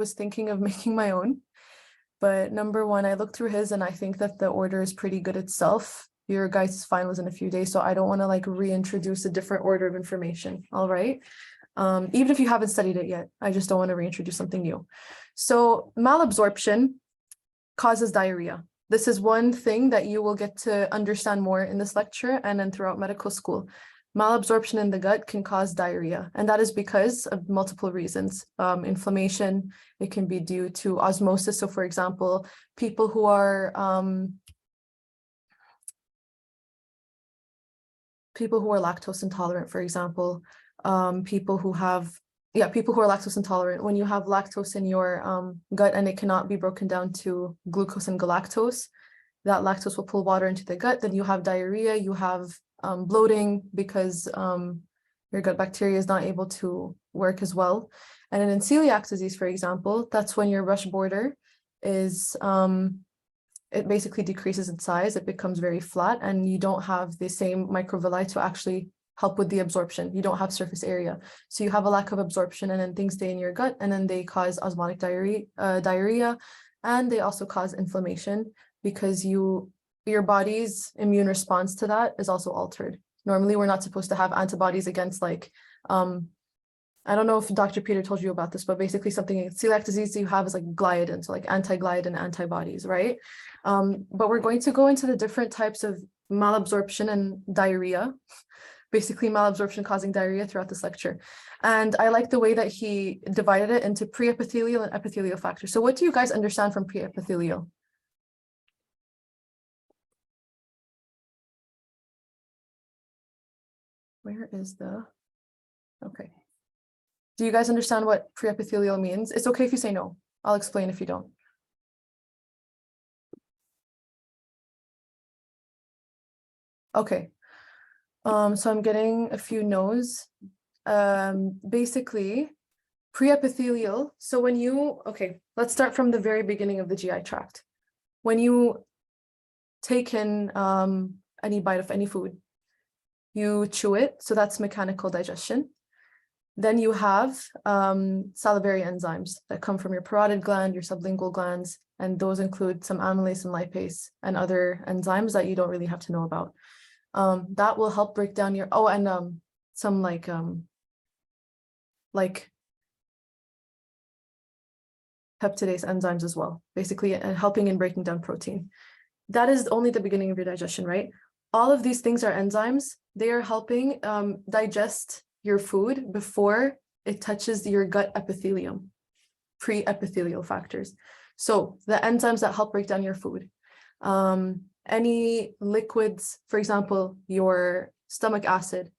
was thinking of making my own, but number one, I looked through his and I think that the order is pretty good itself. Your guys' final was in a few days, so I don't want to like reintroduce a different order of information. All right. Even if you haven't studied it yet, I just don't want to reintroduce something new. So malabsorption causes diarrhea. This is one thing that you will get to understand more in this lecture and then throughout medical school. Malabsorption in the gut can cause diarrhea, and that is because of multiple reasons. Inflammation, it can be due to osmosis. So for example, people who are lactose intolerant, for example, people who are lactose intolerant, when you have lactose in your gut and it cannot be broken down to glucose and galactose, that lactose will pull water into the gut, then you have diarrhea, you have bloating because your gut bacteria is not able to work as well. And then in celiac disease, for example, that's when your rush border is, it basically decreases in size, it becomes very flat, and you don't have the same microvilli to actually help with the absorption. You don't have surface area. So you have a lack of absorption, and then things stay in your gut, and then they cause osmotic diarrhea, and they also cause inflammation because your body's immune response to that is also altered. Normally, we're not supposed to have antibodies against like, I don't know if Dr. Peter told you about this, but basically something in celiac disease you have is like gliadin, so like anti-gliadin antibodies, right? But we're going to go into the different types of malabsorption and diarrhea, basically malabsorption causing diarrhea throughout this lecture. And I like the way that he divided it into pre-epithelial and epithelial factors. So what do you guys understand from pre-epithelial? Where is the, okay. Do you guys understand what pre-epithelial means? It's okay if you say no. I'll explain if you don't. Okay. So I'm getting a few no's. Basically, pre-epithelial. So when you, okay, let's start from the very beginning of the GI tract. When you take in any bite of any food, you chew it, so that's mechanical digestion. Then you have salivary enzymes that come from your parotid gland, your sublingual glands, and those include some amylase and lipase and other enzymes that you don't really have to know about. That will help break down your, some like peptidase enzymes as well, basically helping in breaking down protein. That is only the beginning of your digestion, right? All of these things are enzymes. They are helping digest your food before it touches your gut epithelium, pre-epithelial factors. So the enzymes that help break down your food, any liquids, for example, your stomach acid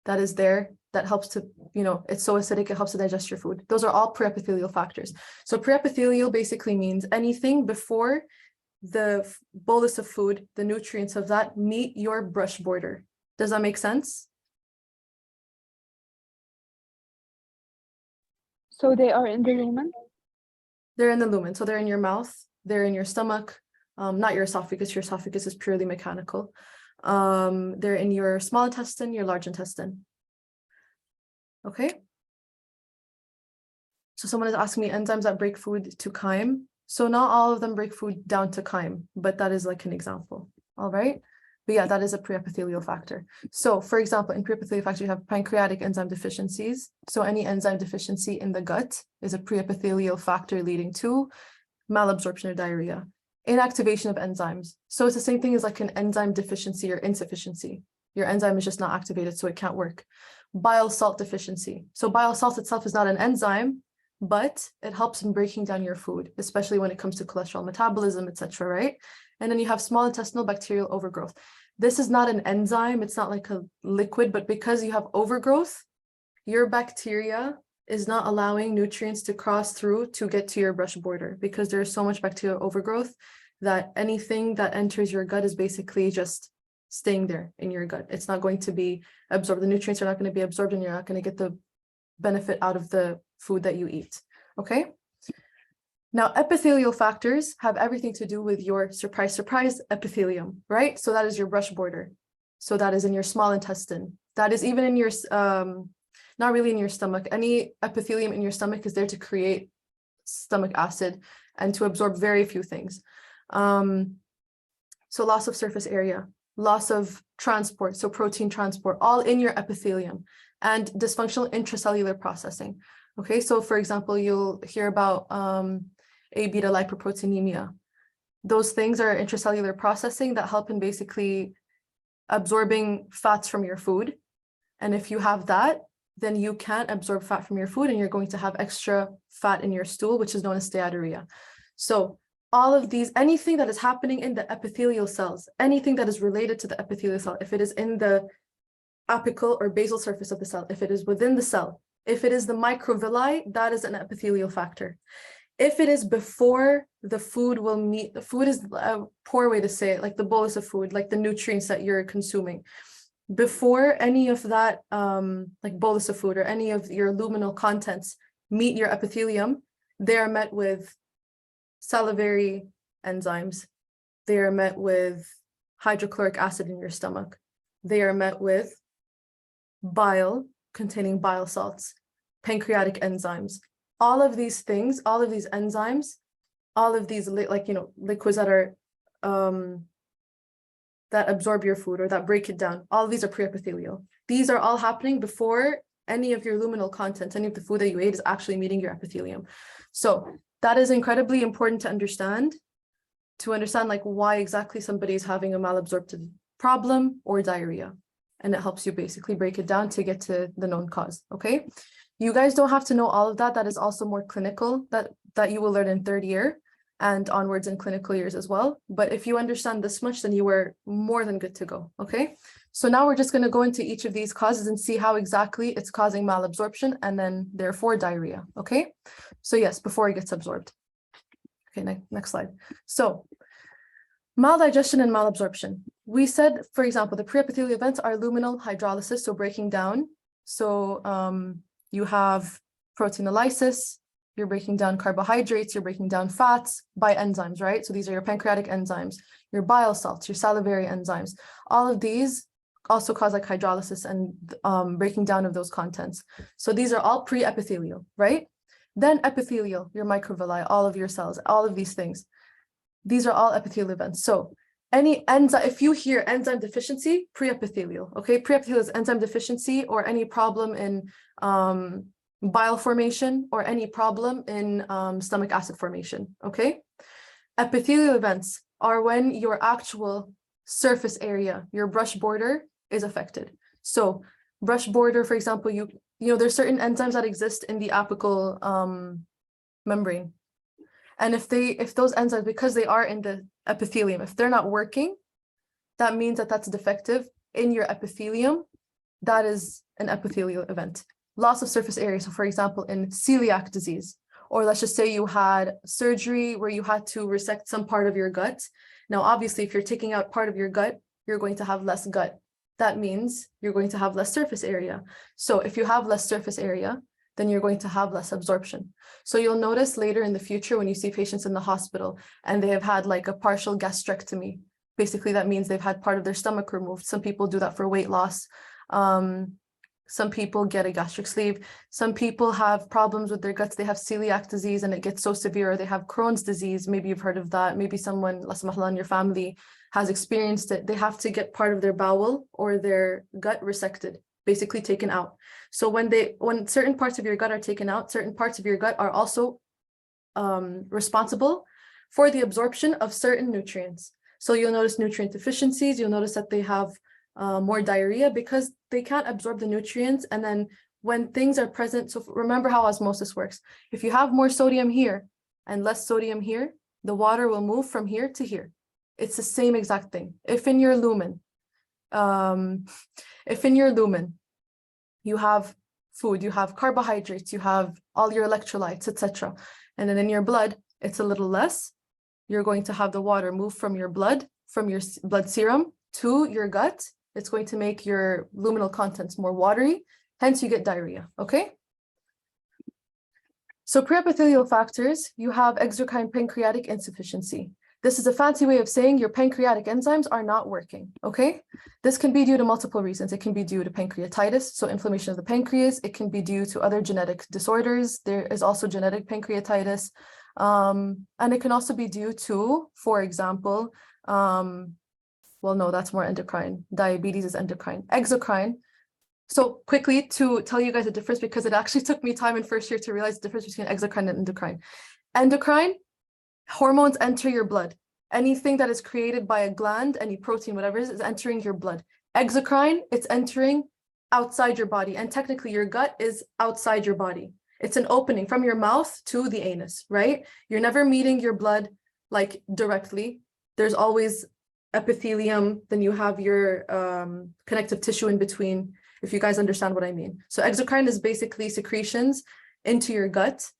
that is there, that helps to, it's so acidic, it helps to digest your food. Those are all pre-epithelial factors. So pre-epithelial basically means anything before the bolus of food, the nutrients of that meet your brush border. Does that make sense? So they are in the lumen? They're in the lumen. So they're in your mouth, they're in your stomach, not your esophagus. Your esophagus is purely mechanical. They're in your small intestine, your large intestine. Okay. So someone is asking me enzymes that break food to chyme. So not all of them break food down to chyme, but that is like an example. All right. But yeah, that is a pre-epithelial factor. So for example, in pre-epithelial factor, you have pancreatic enzyme deficiencies. So any enzyme deficiency in the gut is a pre-epithelial factor leading to malabsorption or diarrhea. Inactivation of enzymes. So it's the same thing as like an enzyme deficiency or insufficiency. Your enzyme is just not activated, so it can't work. Bile salt deficiency. So bile salt itself is not an enzyme, but it helps in breaking down your food, especially when it comes to cholesterol metabolism, etc., right? And then you have small intestinal bacterial overgrowth. This is not an enzyme, it's not like a liquid, but because you have overgrowth, your bacteria is not allowing nutrients to cross through to get to your brush border because there's so much bacterial overgrowth that anything that enters your gut is basically just staying there in your gut. It's not going to be absorbed. The nutrients are not going to be absorbed and you're not going to get the benefit out of the food that you eat. Okay. Now, epithelial factors have everything to do with your, surprise, surprise, epithelium, right? So that is your brush border. So that is in your small intestine. That is even in your, not really in your stomach. Any epithelium in your stomach is there to create stomach acid and to absorb very few things. So loss of surface area, loss of transport, so protein transport, all in your epithelium, and dysfunctional intracellular processing. Okay, so for example, you'll hear about A-beta lipoproteinemia. Those things are intracellular processing that help in basically absorbing fats from your food. And if you have that, then you can't absorb fat from your food and you're going to have extra fat in your stool, which is known as diarrhea. So all of these, anything that is happening in the epithelial cells, anything that is related to the epithelial cell, if it is in the apical or basal surface of the cell, if it is within the cell, if it is the microvilli, that is an epithelial factor. If it is before the food will meet, the food is a poor way to say it, like the bolus of food, like the nutrients that you're consuming. Before any of that, like bolus of food or any of your luminal contents meet your epithelium, they are met with salivary enzymes. They are met with hydrochloric acid in your stomach. They are met with bile containing bile salts, pancreatic enzymes. All of these things, all of these enzymes, all of these liquids that are that absorb your food or that break it down, all of these are pre-epithelial. These are all happening before any of your luminal content, any of the food that you ate is actually meeting your epithelium. So that is incredibly important to understand like why exactly somebody is having a malabsorptive problem or diarrhea. And it helps you basically break it down to get to the known cause, okay? You guys don't have to know all of that. That is also more clinical that you will learn in third year and onwards in clinical years as well. But if you understand this much, then you are more than good to go, okay? So now we're just going to go into each of these causes and see how exactly it's causing malabsorption and then therefore diarrhea, okay? So yes, before it gets absorbed. Okay, next slide. So maldigestion and malabsorption. We said, for example, the pre-epithelial events are luminal hydrolysis, so breaking down. So you have proteinolysis, you're breaking down carbohydrates, you're breaking down fats by enzymes, right? So these are your pancreatic enzymes, your bile salts, your salivary enzymes. All of these also cause like hydrolysis and breaking down of those contents. So these are all pre-epithelial, right? Then epithelial, your microvilli, all of your cells, all of these things. These are all epithelial events. So any enzyme, if you hear enzyme deficiency, pre-epithelial, okay? Pre-epithelial is enzyme deficiency or any problem in bile formation or any problem in stomach acid formation, okay? Epithelial events are when your actual surface area, your brush border is affected. So brush border, for example, you know, there's certain enzymes that exist in the apical membrane. And if those enzymes, because they are in the epithelium, if they're not working, that means that that's defective in your epithelium. That is an epithelial event. Loss of surface area. So for example, in celiac disease, or let's just say you had surgery where you had to resect some part of your gut. Now, obviously, if you're taking out part of your gut, you're going to have less gut. That means you're going to have less surface area. So if you have less surface area, then you're going to have less absorption. So you'll notice later in the future when you see patients in the hospital and they have had like a partial gastrectomy. Basically, that means they've had part of their stomach removed. Some people do that for weight loss. Some people get a gastric sleeve. Some people have problems with their guts. They have celiac disease and it gets so severe, or they have Crohn's disease. Maybe you've heard of that. Maybe someone, la samahla, in your family has experienced it. They have to get part of their bowel or their gut resected, basically taken out. So when certain parts of your gut are taken out, certain parts of your gut are also responsible for the absorption of certain nutrients. So you'll notice nutrient deficiencies. You'll notice that they have more diarrhea because they can't absorb the nutrients. And then when things are present, so remember how osmosis works. If you have more sodium here and less sodium here, the water will move from here to here. It's the same exact thing. If in your lumen, you have food, you have carbohydrates, you have all your electrolytes, etc. And then in your blood, it's a little less. You're going to have the water move from your blood serum to your gut. It's going to make your luminal contents more watery, hence you get diarrhea, okay? So pre-epithelial factors, you have exocrine pancreatic insufficiency. This is a fancy way of saying your pancreatic enzymes are not working, okay? This can be due to multiple reasons. It can be due to pancreatitis, so inflammation of the pancreas. It can be due to other genetic disorders. There is also genetic pancreatitis. And it can also be due to, for example, well, no, that's more endocrine. Diabetes is endocrine. Exocrine. So quickly to tell you guys the difference, because it actually took me time in first year to realize the difference between exocrine and endocrine. Endocrine, hormones enter your blood. Anything that is created by a gland, any protein, whatever is entering your blood. Exocrine, it's entering outside your body. And technically your gut is outside your body. It's an opening from your mouth to the anus, right? You're never meeting your blood like directly. There's always epithelium, then you have your connective tissue in between, if you guys understand what I mean. So exocrine is basically secretions into your gut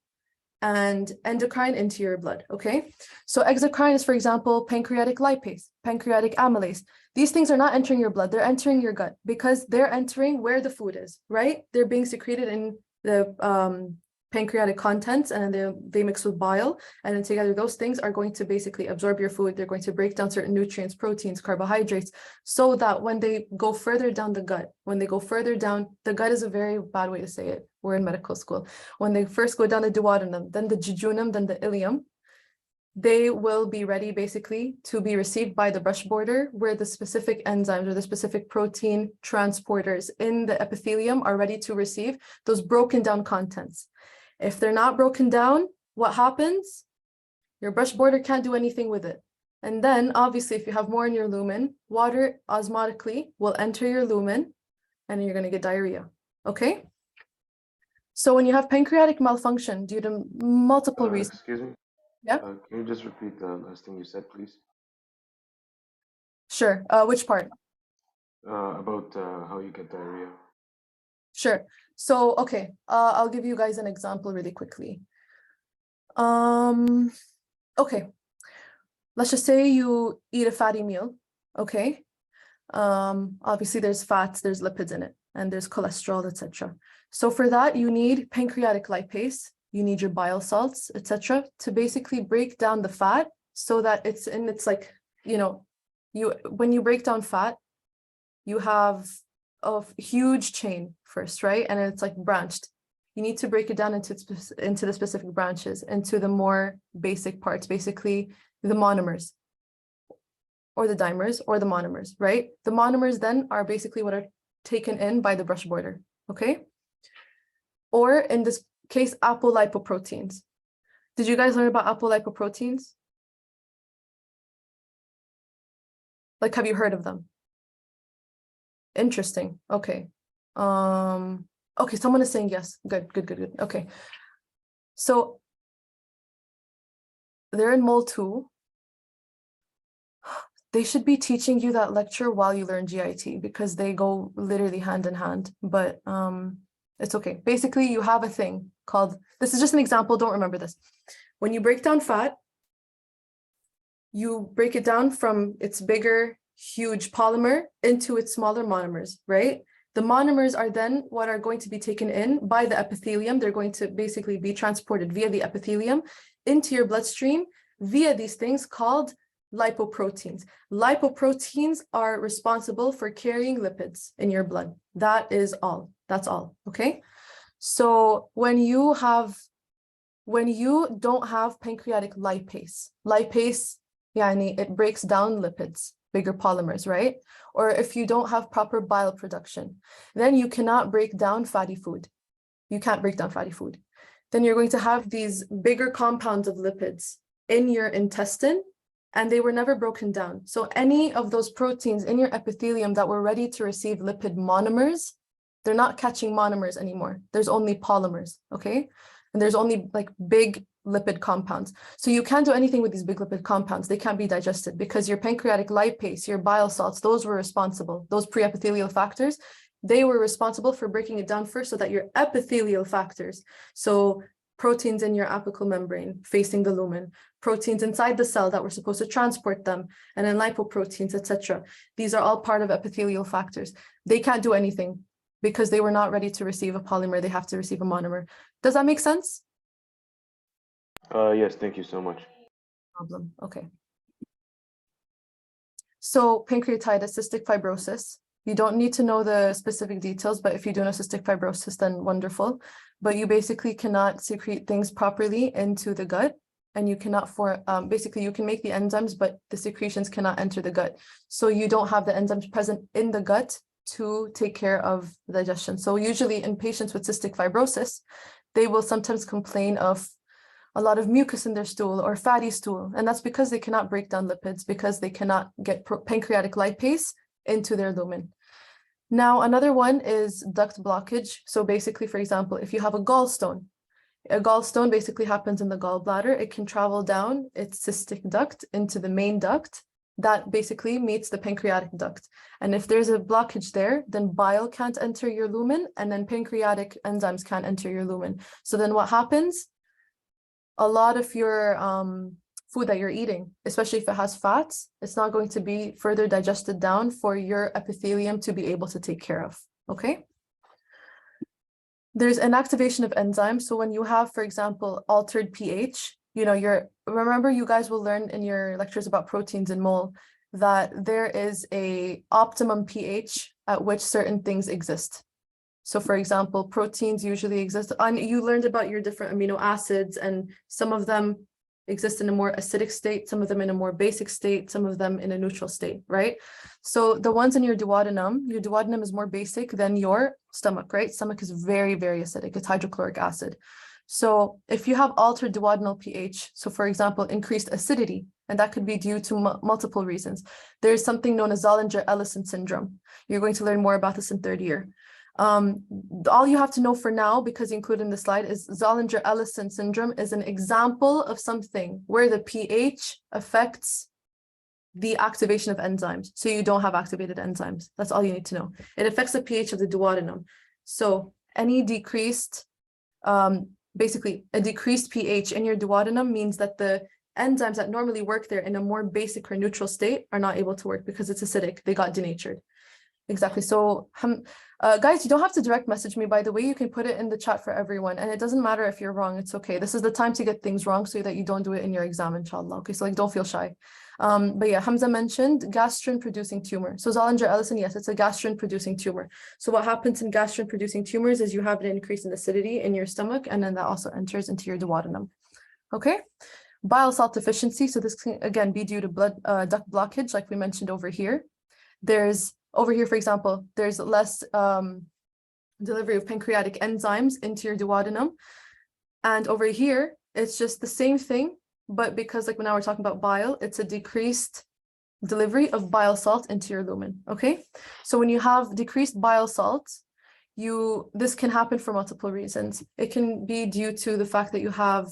and endocrine into your blood, okay? So exocrine is, for example, pancreatic lipase, pancreatic amylase. These things are not entering your blood, they're entering your gut because they're entering where the food is, right? They're being secreted in the pancreatic contents, and they mix with bile, and then together those things are going to basically absorb your food. They're going to break down certain nutrients, proteins, carbohydrates, so that when they go further down the gut, when they go further down, the gut is a very bad way to say it. We're in medical school. When they first go down the duodenum, then the jejunum, then the ileum, they will be ready basically to be received by the brush border, where the specific enzymes or the specific protein transporters in the epithelium are ready to receive those broken down contents. If they're not broken down, what happens? Your brush border can't do anything with it. And then obviously, if you have more in your lumen, water osmotically will enter your lumen and you're going to get diarrhea. Okay? So when you have pancreatic malfunction due to multiple reasons. Excuse me? Yeah. Can you just repeat the last thing you said, please? Sure. Which part? About how you get diarrhea. Sure. So, okay, I'll give you guys an example really quickly. Okay, let's just say you eat a fatty meal, okay? Obviously there's fats, there's lipids in it, and there's cholesterol, etc. So for that, you need pancreatic lipase, you need your bile salts, etc., to basically break down the fat so that it's like, when you break down fat, you have a huge chain first, right? And it's like branched. You need to break it down into the specific branches, into the more basic parts, basically the monomers or the dimers or the monomers, right? The monomers then are basically what are taken in by the brush border, okay? Or in this case, apolipoproteins. Did you guys learn about apolipoproteins? Like, have you heard of them? Interesting. Okay. Okay, someone is saying yes. Good. Okay. So they're in Mol 2. They should be teaching you that lecture while you learn GIT because they go literally hand in hand, but it's okay. Basically, you have a thing called, this is just an example, don't remember this. When you break down fat, you break it down from its bigger, huge polymer into its smaller monomers, right? The monomers are then what are going to be taken in by the epithelium. They're going to basically be transported via the epithelium into your bloodstream via these things called lipoproteins. Lipoproteins are responsible for carrying lipids in your blood. That is all. That's all. Okay. So when you don't have pancreatic lipase, it breaks down lipids, bigger polymers, right? Or if you don't have proper bile production, then you cannot break down fatty food. You can't break down fatty food. Then you're going to have these bigger compounds of lipids in your intestine, and they were never broken down. So any of those proteins in your epithelium that were ready to receive lipid monomers, they're not catching monomers anymore. There's only polymers, okay? And there's only like big lipid compounds. So you can't do anything with these big lipid compounds. They can't be digested because your pancreatic lipase, your bile salts, those were responsible. Those pre-epithelial factors, they were responsible for breaking it down first so that your epithelial factors, so proteins in your apical membrane facing the lumen, proteins inside the cell that were supposed to transport them, and then lipoproteins, etc. These are all part of epithelial factors. They can't do anything because they were not ready to receive a polymer. They have to receive a monomer. Does that make sense? Yes, thank you so much. Problem. Okay. So pancreatitis, cystic fibrosis, you don't need to know the specific details, but if you do know cystic fibrosis, then wonderful. But you basically cannot secrete things properly into the gut, and you cannot basically you can make the enzymes, but the secretions cannot enter the gut. So you don't have the enzymes present in the gut to take care of digestion. So usually in patients with cystic fibrosis, they will sometimes complain of a lot of mucus in their stool or fatty stool. And that's because they cannot break down lipids, because they cannot get pancreatic lipase into their lumen. Now, another one is duct blockage. So basically, for example, if you have a gallstone basically happens in the gallbladder. It can travel down its cystic duct into the main duct that basically meets the pancreatic duct. And if there's a blockage there, then bile can't enter your lumen, and then pancreatic enzymes can't enter your lumen. So then what happens? A lot of your food that you're eating, especially if it has fats, it's not going to be further digested down for your epithelium to be able to take care of, okay? There's an activation of enzymes. So when you have, for example, altered pH, remember you guys will learn in your lectures about proteins and mole that there is a optimum pH at which certain things exist. So for example, proteins usually exist, and you learned about your different amino acids, and some of them exist in a more acidic state, some of them in a more basic state, some of them in a neutral state, right? So the ones in your duodenum is more basic than your stomach, right? Stomach is very, very acidic. It's hydrochloric acid. So if you have altered duodenal pH, so for example, increased acidity, and that could be due to multiple reasons. There's something known as Zollinger-Ellison syndrome. You're going to learn more about this in third year. All you have to know for now, because included in the slide, is Zollinger-Ellison syndrome is an example of something where the pH affects the activation of enzymes. So you don't have activated enzymes. That's all you need to know. It affects the pH of the duodenum. So any decreased, basically a decreased pH in your duodenum means that the enzymes that normally work there in a more basic or neutral state are not able to work because it's acidic. They got denatured. Exactly. So guys, you don't have to direct message me, by the way. You can put it in the chat for everyone, and it doesn't matter if you're wrong. It's okay. This is the time to get things wrong so that you don't do it in your exam, inshallah. Okay, so like don't feel shy. But yeah, Hamza mentioned gastrin producing tumor. So Zollinger-Ellison, yes, it's a gastrin producing tumor. So what happens in gastrin producing tumors is you have an increase in acidity in your stomach, and then that also enters into your duodenum. Okay. Bile salt deficiency. So this can again be due to duct blockage, like we mentioned over here. Over here, for example, there's less delivery of pancreatic enzymes into your duodenum. And over here, it's just the same thing, but because like now we're talking about bile, it's a decreased delivery of bile salt into your lumen, okay? So when you have decreased bile salt, this can happen for multiple reasons. It can be due to the fact that you have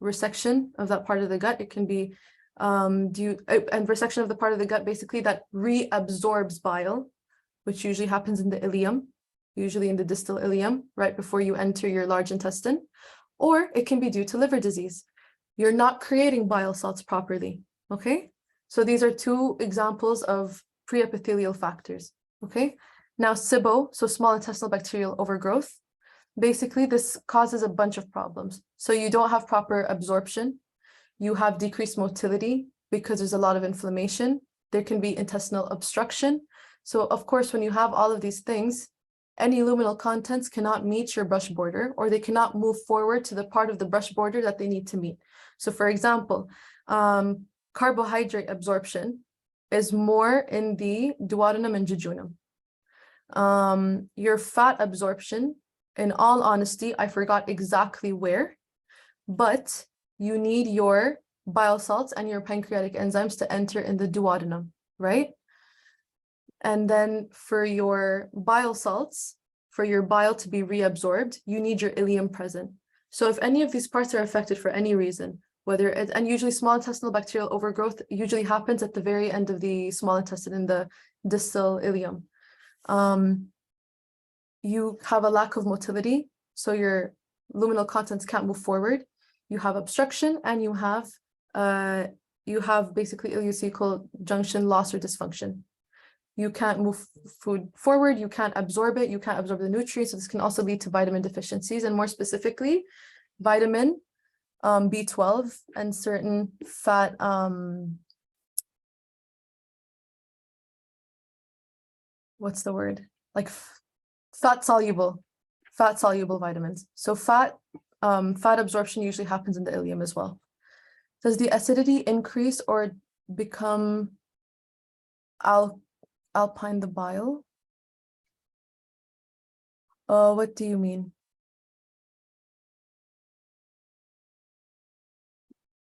resection of that part of the gut. It can be and resection of the part of the gut basically that reabsorbs bile, which usually happens in the ileum, usually in the distal ileum, right before you enter your large intestine. Or it can be due to liver disease. You're not creating bile salts properly, okay? So these are two examples of pre-epithelial factors, okay? Now SIBO, so small intestinal bacterial overgrowth, basically this causes a bunch of problems. So you don't have proper absorption. You have decreased motility because there's a lot of inflammation. There can be intestinal obstruction. So of course, when you have all of these things, any luminal contents cannot meet your brush border, or they cannot move forward to the part of the brush border that they need to meet. So for example, carbohydrate absorption is more in the duodenum and jejunum. Your fat absorption, in all honesty, I forgot exactly where, but you need your bile salts and your pancreatic enzymes to enter in the duodenum, right? And then for your bile salts, for your bile to be reabsorbed, you need your ileum present. So if any of these parts are affected for any reason, and usually small intestinal bacterial overgrowth usually happens at the very end of the small intestine in the distal ileum. You have a lack of motility, so your luminal contents can't move forward. You have obstruction, and you have basically ileocecal junction loss or dysfunction. You can't move food forward, you can't absorb it, you can't absorb the nutrients. So this can also lead to vitamin deficiencies, and more specifically, vitamin B12 and certain fat what's the word? Like fat soluble vitamins. So fat absorption usually happens in the ileum as well. Does the acidity increase or become alpine the bile? What do you mean?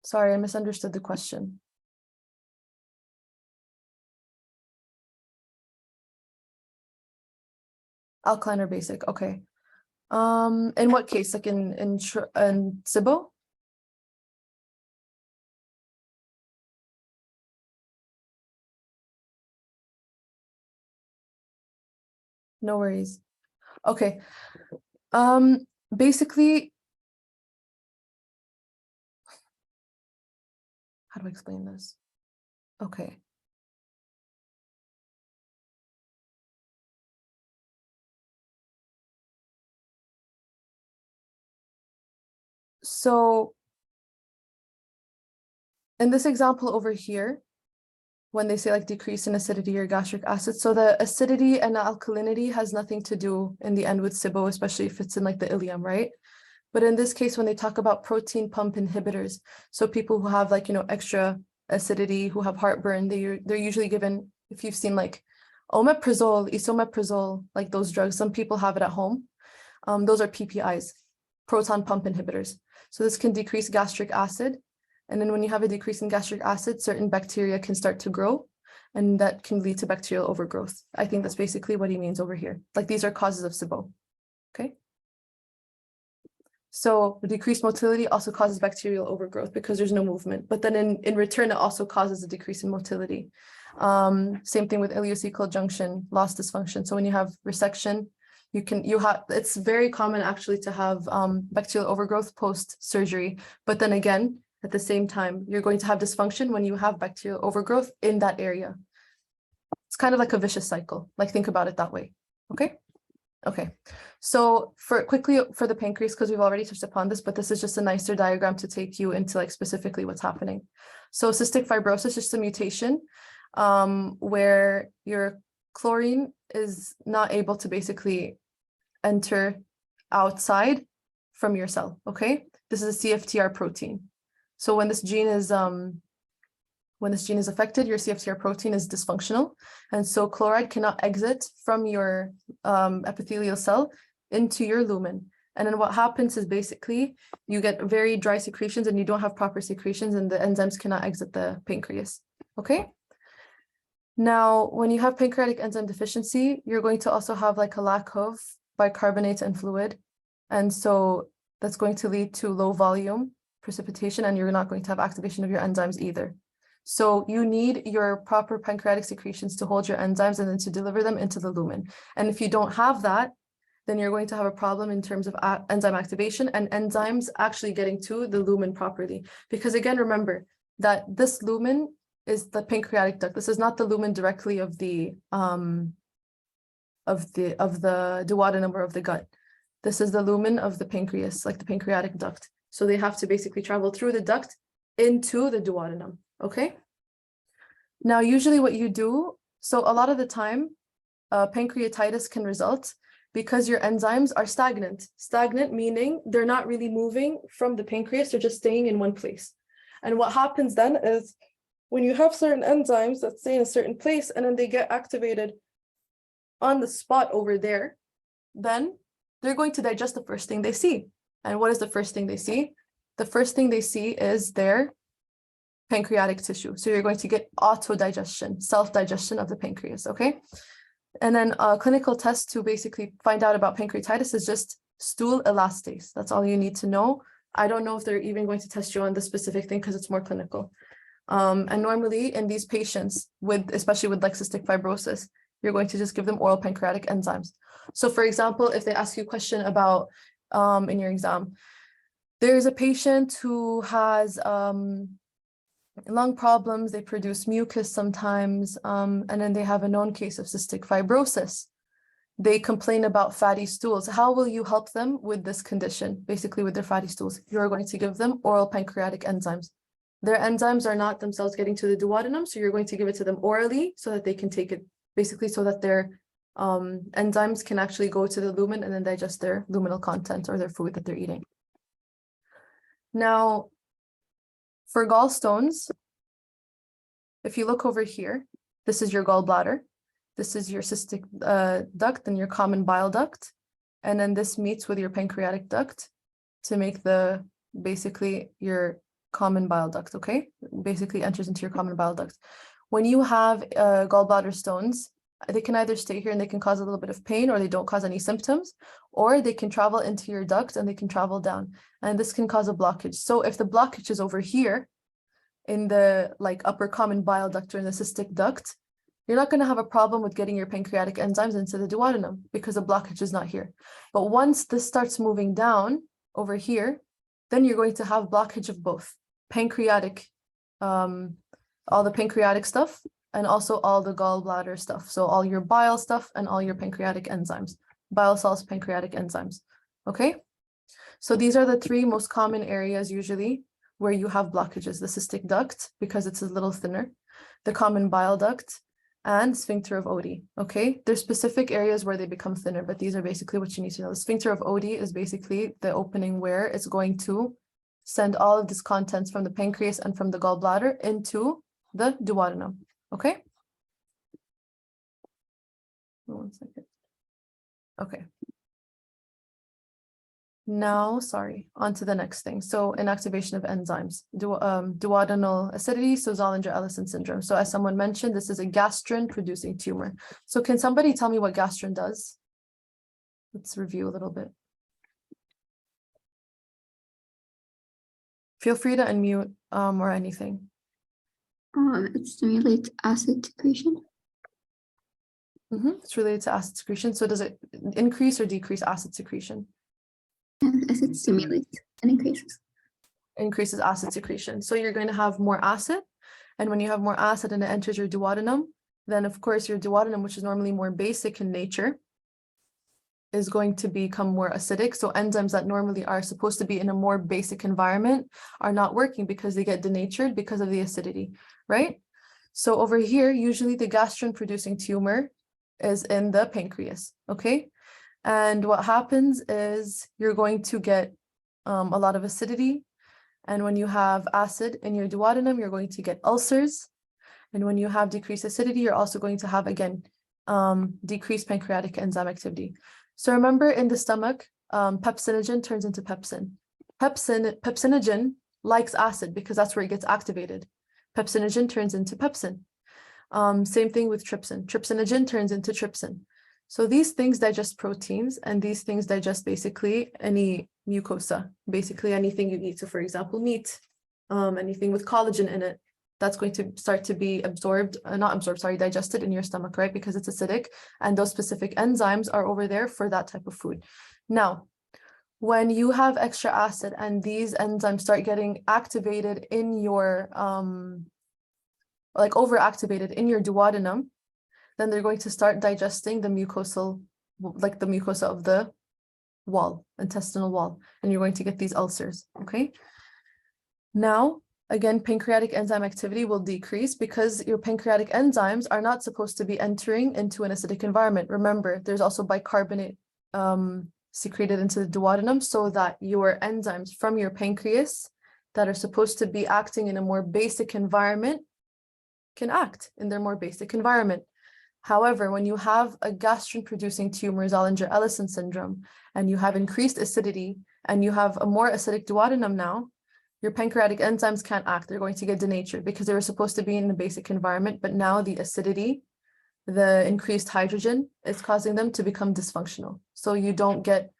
Sorry, I misunderstood the question. Alkaline or basic, okay. In what case? Like in SIBO? No worries. Okay. Basically, how do I explain this? Okay. So in this example over here, when they say like decrease in acidity or gastric acid, so the acidity and the alkalinity has nothing to do in the end with SIBO, especially if it's in like the ileum, right? But in this case, when they talk about protein pump inhibitors, so people who have like, extra acidity, who have heartburn, they're usually given, if you've seen like omeprazole, esomeprazole, like those drugs, some people have it at home. Those are PPIs, proton pump inhibitors. So this can decrease gastric acid. And then when you have a decrease in gastric acid, certain bacteria can start to grow, and that can lead to bacterial overgrowth. I think that's basically what he means over here. Like these are causes of SIBO, okay? So decreased motility also causes bacterial overgrowth because there's no movement. But then in return, it also causes a decrease in motility. Same thing with ileocecal junction loss dysfunction. So when you have resection, it's very common actually to have bacterial overgrowth post-surgery. But then again, at the same time, you're going to have dysfunction when you have bacterial overgrowth in that area. It's kind of like a vicious cycle. Like think about it that way, okay? Okay, so quickly for the pancreas, because we've already touched upon this, but this is just a nicer diagram to take you into like specifically what's happening. So cystic fibrosis is just a mutation where your chlorine is not able to basically enter outside from your cell, okay? This is a CFTR protein. So when this gene is affected, your CFTR protein is dysfunctional. And so chloride cannot exit from your epithelial cell into your lumen. And then what happens is basically you get very dry secretions and you don't have proper secretions and the enzymes cannot exit the pancreas, okay? Now, when you have pancreatic enzyme deficiency, you're going to also have like a lack of bicarbonate and fluid. And so that's going to lead to low volume precipitation, and you're not going to have activation of your enzymes either. So you need your proper pancreatic secretions to hold your enzymes and then to deliver them into the lumen. And if you don't have that, then you're going to have a problem in terms of enzyme activation and enzymes actually getting to the lumen properly. Because again, remember that this lumen is the pancreatic duct. This is not the lumen directly of the duodenum or of the gut. This is the lumen of the pancreas, like the pancreatic duct. So they have to basically travel through the duct into the duodenum, okay? Now, usually what you do, so a lot of the time, pancreatitis can result because your enzymes are stagnant. Stagnant meaning they're not really moving from the pancreas, they're just staying in one place. And what happens then is when you have certain enzymes that stay in a certain place and then they get activated on the spot over there, then they're going to digest the first thing they see. And what is the first thing they see? The first thing they see is their pancreatic tissue. So you're going to get autodigestion, self-digestion of the pancreas, okay? And then a clinical test to basically find out about pancreatitis is just stool elastase. That's all you need to know. I don't know if they're even going to test you on the specific thing because it's more clinical. And normally in these patients, especially with like cystic fibrosis, you're going to just give them oral pancreatic enzymes. So for example, if they ask you a question about in your exam, there's a patient who has lung problems, they produce mucus sometimes, and then they have a known case of cystic fibrosis. They complain about fatty stools. How will you help them with this condition? Basically with their fatty stools, you're going to give them oral pancreatic enzymes. Their enzymes are not themselves getting to the duodenum, so you're going to give it to them orally so that they can take it, basically so that their enzymes can actually go to the lumen and then digest their luminal content or their food that they're eating. Now, for gallstones, if you look over here, this is your gallbladder. This is your cystic duct and your common bile duct. And then this meets with your pancreatic duct to make basically your common bile duct, okay? Basically enters into your common bile duct. When you have gallbladder stones, they can either stay here and they can cause a little bit of pain, or they don't cause any symptoms, or they can travel into your duct and they can travel down. And this can cause a blockage. So if the blockage is over here in the upper common bile duct or in the cystic duct, you're not going to have a problem with getting your pancreatic enzymes into the duodenum because the blockage is not here. But once this starts moving down over here, then you're going to have blockage of both pancreatic, all the pancreatic stuff, and also all the gallbladder stuff. So all your bile stuff and all your pancreatic enzymes, bile salts, pancreatic enzymes. Okay. So these are the three most common areas usually where you have blockages: the cystic duct, because it's a little thinner, the common bile duct, and sphincter of Oddi. Okay, there's specific areas where they become thinner, but these are basically what you need to know. The sphincter of Oddi is basically the opening where it's going to send all of this contents from the pancreas and from the gallbladder into the duodenum. Okay. 1 second. Okay. Now, on to the next thing. So inactivation of enzymes, duodenal acidity, so Zollinger-Ellison syndrome. So as someone mentioned, this is a gastrin-producing tumor. So can somebody tell me what gastrin does? Let's review a little bit. Feel free to unmute or anything. It stimulates acid secretion. It's related to acid secretion. So does it increase or decrease acid secretion? And acid stimulates and increases. Increases acid secretion. So you're going to have more acid. And when you have more acid and it enters your duodenum, then of course your duodenum, which is normally more basic in nature, is going to become more acidic. So enzymes that normally are supposed to be in a more basic environment are not working because they get denatured because of the acidity, right? So over here, usually the gastrin-producing tumor is in the pancreas, okay? And what happens is you're going to get a lot of acidity. And when you have acid in your duodenum, you're going to get ulcers. And when you have decreased acidity, you're also going to have, again, decreased pancreatic enzyme activity. So remember, in the stomach, pepsinogen turns into pepsin. Pepsinogen likes acid because that's where it gets activated. Pepsinogen turns into pepsin. Same thing with trypsin. Trypsinogen turns into trypsin. So these things digest proteins, and these things digest basically any mucosa, basically anything you eat. So for example, meat, anything with collagen in it, that's going to start to be digested in your stomach, right? Because it's acidic, and those specific enzymes are over there for that type of food. Now, when you have extra acid and these enzymes start getting activated in your, overactivated in your duodenum, then they're going to start digesting the mucosal, the mucosa of the wall, intestinal wall, and you're going to get these ulcers, okay? Now, again, pancreatic enzyme activity will decrease because your pancreatic enzymes are not supposed to be entering into an acidic environment. Remember, there's also bicarbonate secreted into the duodenum so that your enzymes from your pancreas that are supposed to be acting in a more basic environment can act in their more basic environment. However, when you have a gastrin-producing tumor, Zollinger-Ellison syndrome, and you have increased acidity and you have a more acidic duodenum now, your pancreatic enzymes can't act. They're going to get denatured because they were supposed to be in the basic environment, but now the acidity, the increased hydrogen is causing them to become dysfunctional. So you don't get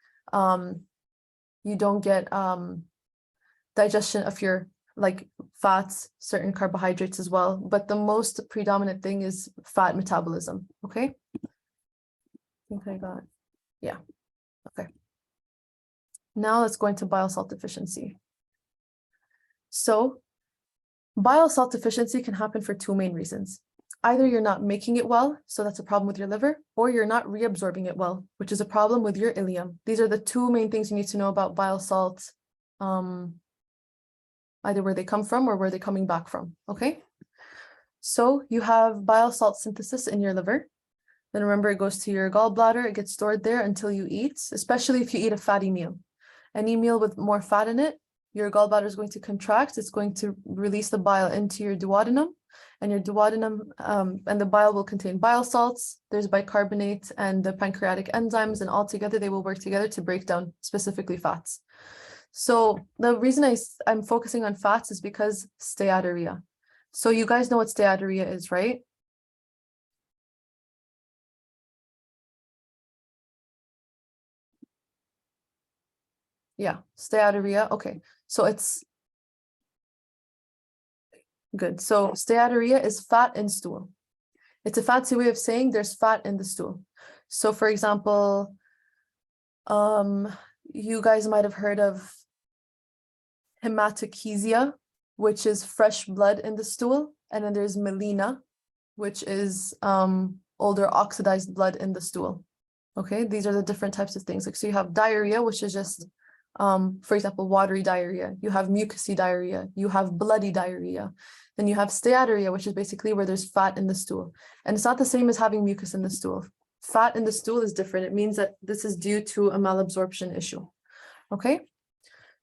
digestion of your fats, certain carbohydrates as well, but the most predominant thing is fat metabolism. Okay. Okay. Now let's go into bile salt deficiency. So bile salt deficiency can happen for two main reasons. Either you're not making it well, so that's a problem with your liver, or you're not reabsorbing it well, which is a problem with your ileum. These are the two main things you need to know about bile salts, either where they come from or where they're coming back from, okay? So you have bile salt synthesis in your liver. Then remember, it goes to your gallbladder. It gets stored there until you eat, especially if you eat a fatty meal. Any meal with more fat in it, your gallbladder is going to contract. It's going to release the bile into your duodenum, and your duodenum and the bile will contain bile salts. There's bicarbonate and the pancreatic enzymes, and all together they will work together to break down specifically fats. So the reason I'm focusing on fats is because steatorrhea. So you guys know what steatorrhea is, right? Yeah, steatorrhea. Okay, so it's good. So steatorrhea is fat in stool. It's a fancy way of saying there's fat in the stool. So for example, you guys might have heard of hematochezia, which is fresh blood in the stool, and then there's melena, which is older oxidized blood in the stool. Okay, these are the different types of things. Like, so you have diarrhea, which is just for example, watery diarrhea. You have mucousy diarrhea. You have bloody diarrhea. Then you have steatorrhea, which is basically where there's fat in the stool. And it's not the same as having mucus in the stool. Fat in the stool is different. It means that this is due to a malabsorption issue. Okay?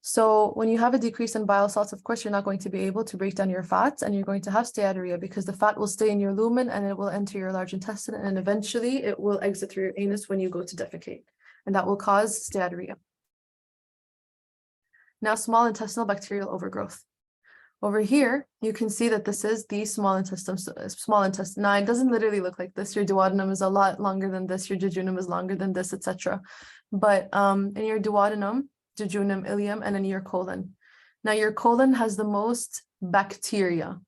So when you have a decrease in bile salts, of course, you're not going to be able to break down your fats, and you're going to have steatorrhea because the fat will stay in your lumen and it will enter your large intestine, and eventually it will exit through your anus when you go to defecate. And that will cause steatorrhea. Now, small intestinal bacterial overgrowth. Over here, you can see that this is the small intestine. Now, it doesn't literally look like this. Your duodenum is a lot longer than this. Your jejunum is longer than this, etc. But in your duodenum, jejunum, ileum, and in your colon. Now, your colon has the most bacteria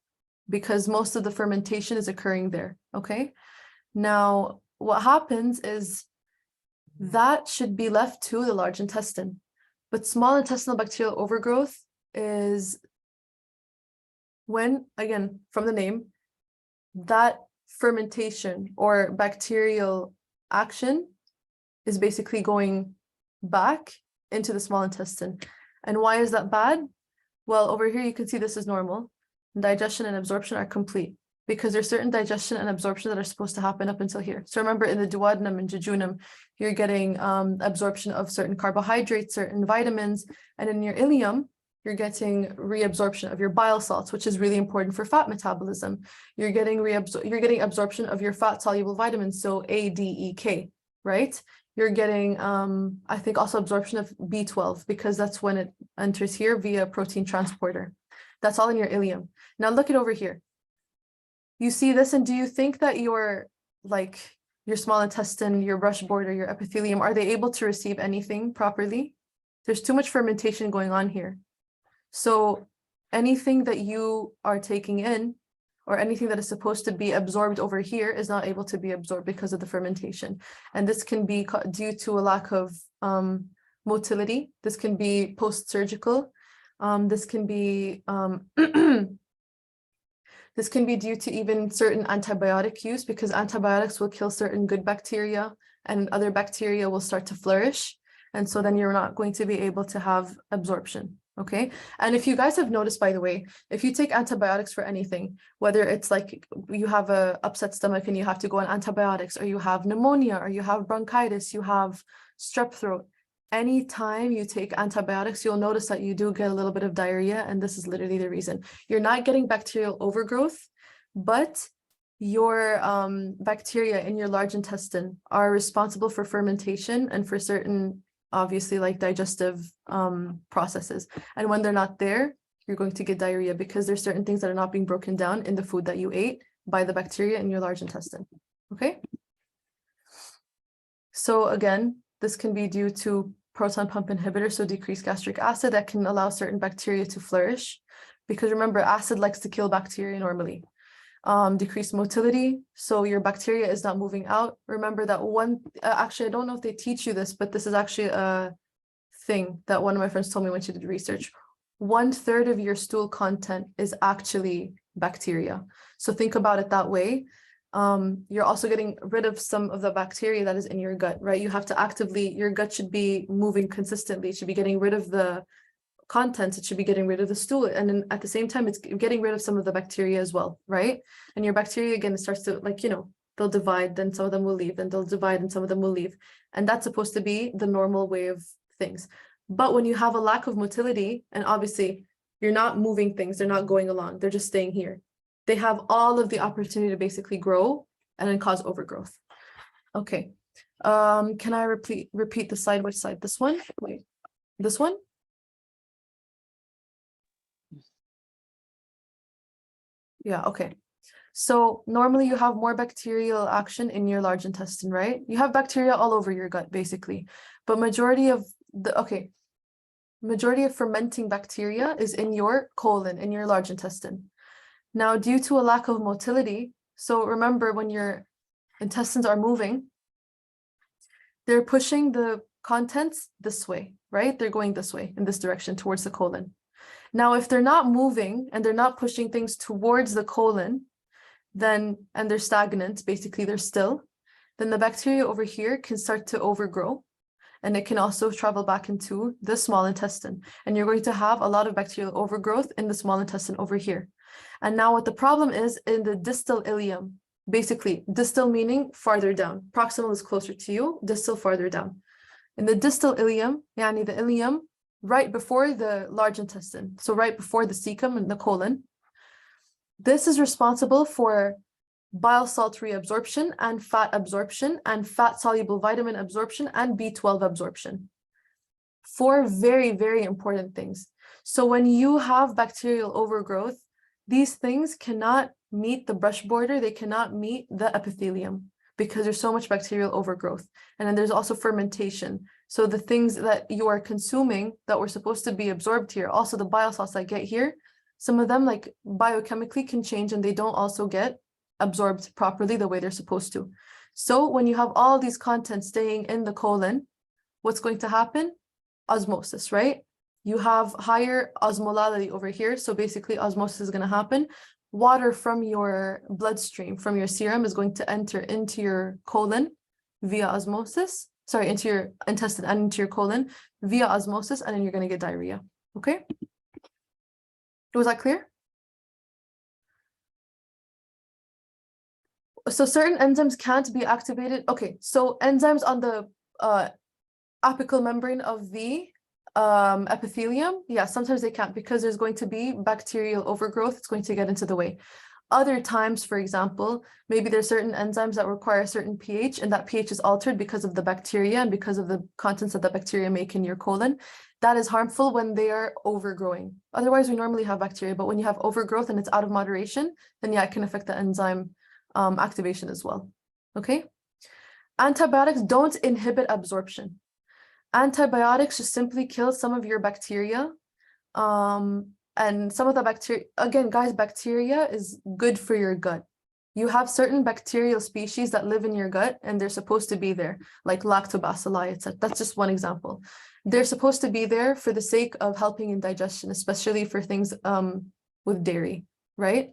because most of the fermentation is occurring there, okay? Now, what happens is that should be left to the large intestine. But small intestinal bacterial overgrowth is when, again, from the name, that fermentation or bacterial action is basically going back into the small intestine. And why is that bad? Well, over here, you can see this is normal. Digestion and absorption are complete because there's certain digestion and absorption that are supposed to happen up until here. So remember, in the duodenum and jejunum, you're getting absorption of certain carbohydrates, certain vitamins, and in your ileum, you're getting reabsorption of your bile salts, which is really important for fat metabolism. You're getting absorption of your fat-soluble vitamins, so A, D, E, K, right? You're getting, I think, also absorption of B12 because that's when it enters here via protein transporter. That's all in your ileum. Now look at over here. You see this, and do you think that your small intestine, your brush border, your epithelium, are they able to receive anything properly? There's too much fermentation going on here. So anything that you are taking in or anything that is supposed to be absorbed over here is not able to be absorbed because of the fermentation. And this can be due to a lack of motility. This can be post-surgical. This can be this can be due to even certain antibiotic use because antibiotics will kill certain good bacteria and other bacteria will start to flourish. And so then you're not going to be able to have absorption. Okay. And if you guys have noticed, by the way, if you take antibiotics for anything, whether it's like you have a upset stomach and you have to go on antibiotics, or you have pneumonia, or you have bronchitis, you have strep throat, anytime you take antibiotics, you'll notice that you do get a little bit of diarrhea. And this is literally the reason. You're not getting bacterial overgrowth, but your bacteria in your large intestine are responsible for fermentation and for certain, obviously, like digestive processes. And when they're not there, you're going to get diarrhea because there's certain things that are not being broken down in the food that you ate by the bacteria in your large intestine. Okay. So again, this can be due to proton pump inhibitors, so decreased gastric acid that can allow certain bacteria to flourish. Because remember, acid likes to kill bacteria normally. Decreased motility, so your bacteria is not moving out. Remember that actually, I don't know if they teach you this, but this is actually a thing that one of my friends told me when she did research. 1/3 of your stool content is actually bacteria. So think about it that way. You're also getting rid of some of the bacteria that is in your gut, right? You have to your gut should be moving consistently. It should be getting rid of the contents, it should be getting rid of the stool, and then at the same time it's getting rid of some of the bacteria as well, right? And your bacteria, again, starts to, like, they'll divide, then some of them will leave, then they'll divide and some of them will leave. And that's supposed to be the normal way of things. But when you have a lack of motility, and obviously you're not moving things, they're not going along, they're just staying here. They have all of the opportunity to basically grow and then cause overgrowth. Okay. Can I repeat the slide? Which slide? This one? Wait, this one? Yeah, okay. So normally you have more bacterial action in your large intestine, right? You have bacteria all over your gut, basically. But majority of fermenting bacteria is in your colon, in your large intestine. Now, due to a lack of motility, so remember when your intestines are moving, they're pushing the contents this way, right? They're going this way, in this direction, towards the colon. Now, if they're not moving and they're not pushing things towards the colon, and they're stagnant, basically they're still, then the bacteria over here can start to overgrow, and it can also travel back into the small intestine. And you're going to have a lot of bacterial overgrowth in the small intestine over here. And now what the problem is in the distal ileum, basically distal meaning farther down, proximal is closer to you, distal farther down. In the distal ileum, yani the ileum, right before the large intestine, so right before the cecum and the colon, this is responsible for bile salt reabsorption and fat soluble vitamin absorption and B12 absorption. 4 very, very important things. So when you have bacterial overgrowth, these things cannot meet the brush border, they cannot meet the epithelium because there's so much bacterial overgrowth. And then there's also fermentation. So the things that you are consuming that were supposed to be absorbed here, also the bile salts that get here, some of them like biochemically can change and they don't also get absorbed properly the way they're supposed to. So when you have all these contents staying in the colon, what's going to happen? Osmosis, right? You have higher osmolality over here. So basically osmosis is going to happen. Water from your bloodstream, from your serum is going to enter into your colon via osmosis, into your intestine and into your colon via osmosis, and then you're going to get diarrhea. Okay? Was that clear? So certain enzymes can't be activated. Okay, so enzymes on the apical membrane of the epithelium, yeah, sometimes they can't because there's going to be bacterial overgrowth. It's going to get into the way. Other times, for example, maybe there's certain enzymes that require a certain pH, and that pH is altered because of the bacteria and because of the contents that the bacteria make in your colon. That is harmful when they are overgrowing. Otherwise, we normally have bacteria, but when you have overgrowth and it's out of moderation, then yeah, it can affect the enzyme activation as well. Okay. Antibiotics don't inhibit absorption. Antibiotics just simply kill some of your bacteria. And some of the bacteria, again, guys, bacteria is good for your gut. You have certain bacterial species that live in your gut and they're supposed to be there, like lactobacilli, etc. That's just one example. They're supposed to be there for the sake of helping in digestion, especially for things with dairy, right?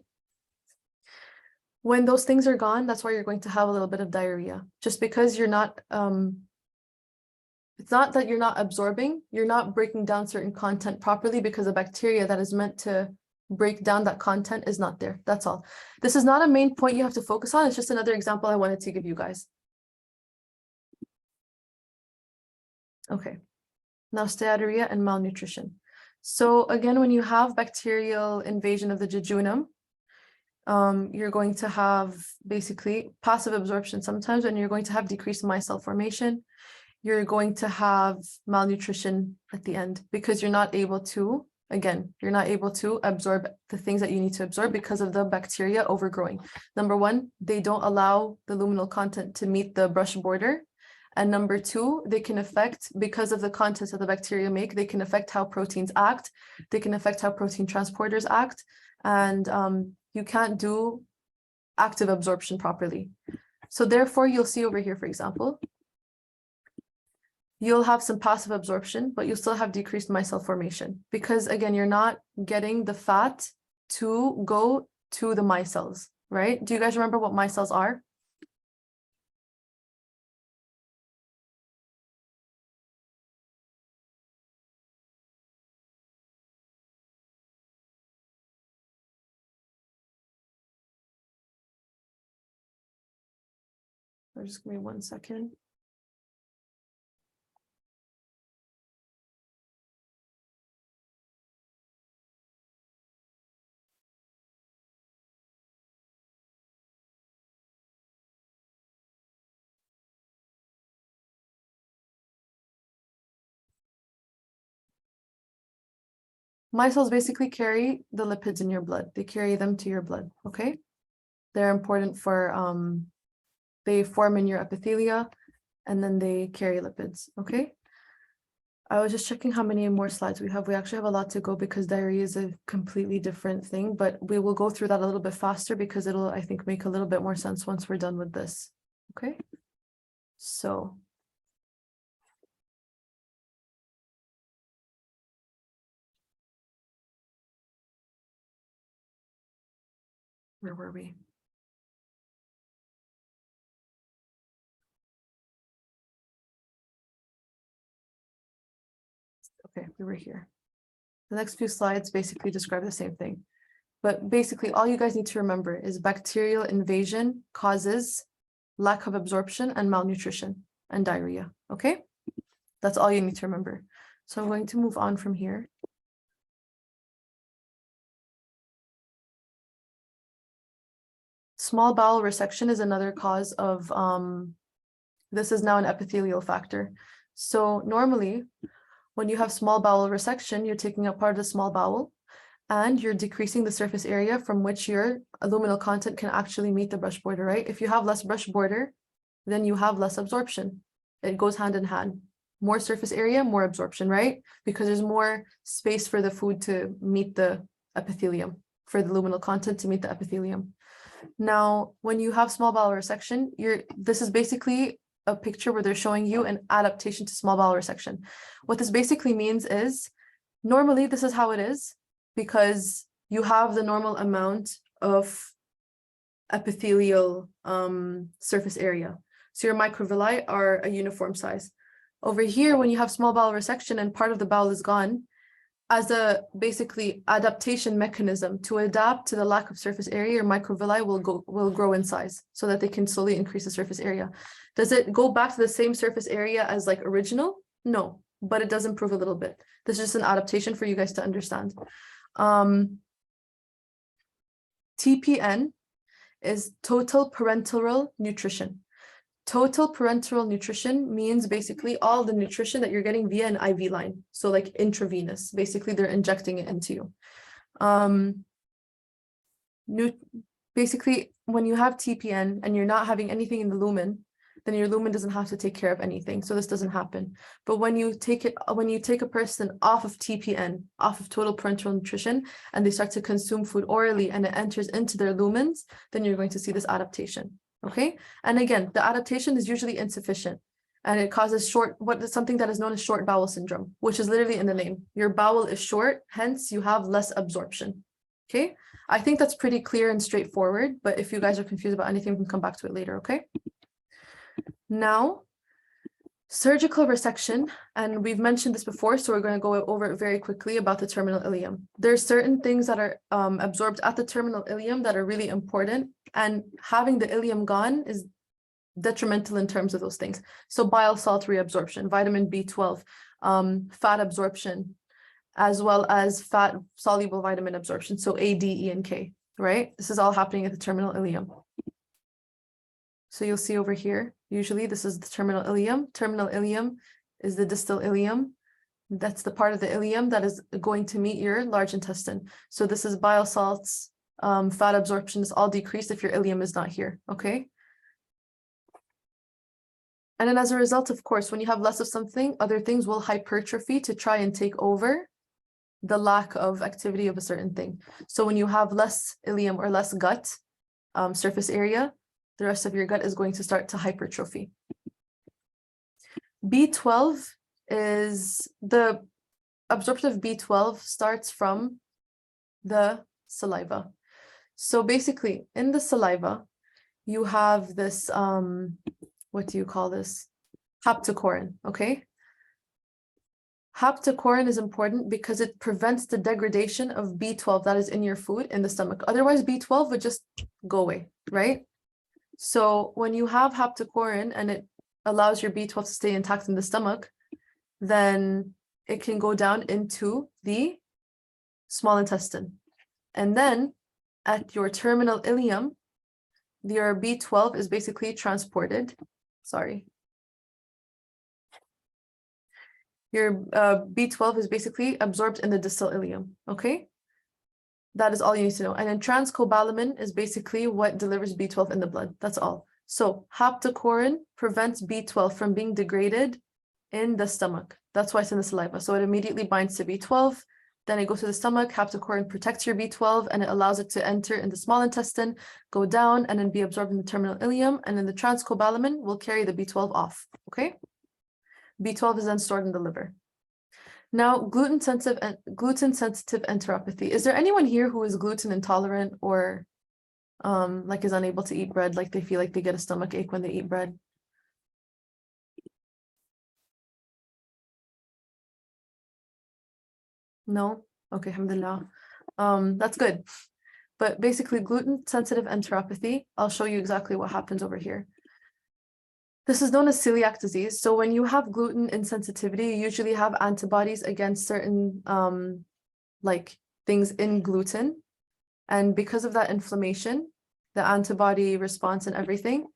When those things are gone, that's why you're going to have a little bit of diarrhea. Just because you're not, it's not that you're not absorbing, you're not breaking down certain content properly because the bacteria that is meant to break down that content is not there. That's all. This is not a main point you have to focus on. It's just another example I wanted to give you guys. Okay. Now steatorrhea and malnutrition. So again, when you have bacterial invasion of the jejunum, you're going to have basically passive absorption sometimes, and you're going to have decreased micelle formation. You're going to have malnutrition at the end because you're not able to, again, you're not able to absorb the things that you need to absorb because of the bacteria overgrowing. Number one, they don't allow the luminal content to meet the brush border. And number two, they can affect, because of the contents that the bacteria make, they can affect how proteins act. They can affect how protein transporters act. And you can't do active absorption properly. So therefore, you'll see over here, for example, you'll have some passive absorption, but you'll still have decreased micelle formation because, again, you're not getting the fat to go to the micelles, right? Do you guys remember what micelles are? So just give me 1 second. Micelles basically carry the lipids in your blood. They carry them to your blood, okay? They're important for, they form in your epithelia and then they carry lipids, okay? I was just checking how many more slides we have. We actually have a lot to go because diarrhea is a completely different thing, but we will go through that a little bit faster because it'll, I think, make a little bit more sense once we're done with this, okay? So. Where were we? Okay, we were here. The next few slides basically describe the same thing. But basically, all you guys need to remember is bacterial invasion causes lack of absorption and malnutrition and diarrhea, okay? That's all you need to remember. So I'm going to move on from here. Small bowel resection is another cause of, this is now an epithelial factor. So normally, when you have small bowel resection, you're taking up part of the small bowel and you're decreasing the surface area from which your luminal content can actually meet the brush border, right? If you have less brush border, then you have less absorption. It goes hand in hand. More surface area, more absorption, right? Because there's more space for the food to meet the epithelium, for the luminal content to meet the epithelium. Now, when you have small bowel resection, this is basically a picture where they're showing you an adaptation to small bowel resection. What this basically means is, normally this is how it is, because you have the normal amount of epithelial surface area. So your microvilli are a uniform size. Over here, when you have small bowel resection and part of the bowel is gone, as a basically adaptation mechanism to adapt to the lack of surface area, your microvilli will grow in size so that they can slowly increase the surface area. Does it go back to the same surface area as like original? No, but it does improve a little bit. This is just an adaptation for you guys to understand. TPN is total parenteral nutrition. Total parenteral nutrition means basically all the nutrition that you're getting via an IV line. So like intravenous, basically they're injecting it into you. Basically, when you have TPN and you're not having anything in the lumen, then your lumen doesn't have to take care of anything. So this doesn't happen. But when you take a person off of TPN, off of total parenteral nutrition, and they start to consume food orally and it enters into their lumens, then you're going to see this adaptation. Okay. And again, the adaptation is usually insufficient and it causes something that is known as short bowel syndrome, which is literally in the name. Your bowel is short, hence you have less absorption. Okay. I think that's pretty clear and straightforward, but if you guys are confused about anything, we can come back to it later. Okay. Now, surgical resection, and we've mentioned this before, so we're going to go over it very quickly about the terminal ileum. There's certain things that are absorbed at the terminal ileum that are really important, and having the ileum gone is detrimental in terms of those things. So bile salt reabsorption, vitamin B12, fat absorption, as well as fat soluble vitamin absorption, so A, D, E, and K, right? This is all happening at the terminal ileum. So you'll see over here, usually this is the terminal ileum. Terminal ileum is the distal ileum. That's the part of the ileum that is going to meet your large intestine. So this is bile salts, fat absorption is all decreased if your ileum is not here, okay? And then as a result, of course, when you have less of something, other things will hypertrophy to try and take over the lack of activity of a certain thing. So when you have less ileum or less gut surface area, the rest of your gut is going to start to hypertrophy. B12 is the absorption of B12 starts from the saliva. So basically in the saliva, you have this, what do you call this? Haptocorin, okay? Haptocorin is important because it prevents the degradation of B12 that is in your food in the stomach. Otherwise, B12 would just go away, right? So when you have haptocorin and it allows your B12 to stay intact in the stomach, then it can go down into the small intestine. And then at your terminal ileum, your B12 is basically transported. Sorry. Your B12 is basically absorbed in the distal ileum, okay? That is all you need to know. And then transcobalamin is basically what delivers B12 in the blood. That's all. So haptocorin prevents B12 from being degraded in the stomach. That's why it's in the saliva. So it immediately binds to B12, then it goes to the stomach. Haptocorin protects your B12 and it allows it to enter in the small intestine, go down, and then be absorbed in the terminal ileum. And then the transcobalamin will carry the B12 off, okay? B12 is then stored in the liver. Now, gluten-sensitive enteropathy. Is there anyone here who is gluten intolerant or like is unable to eat bread, like they feel like they get a stomach ache when they eat bread? No? Okay, alhamdulillah. That's good. But basically, gluten-sensitive enteropathy, I'll show you exactly what happens over here. This is known as celiac disease. So when you have gluten insensitivity, you usually have antibodies against certain like things in gluten. And because of that inflammation, the antibody response and everything,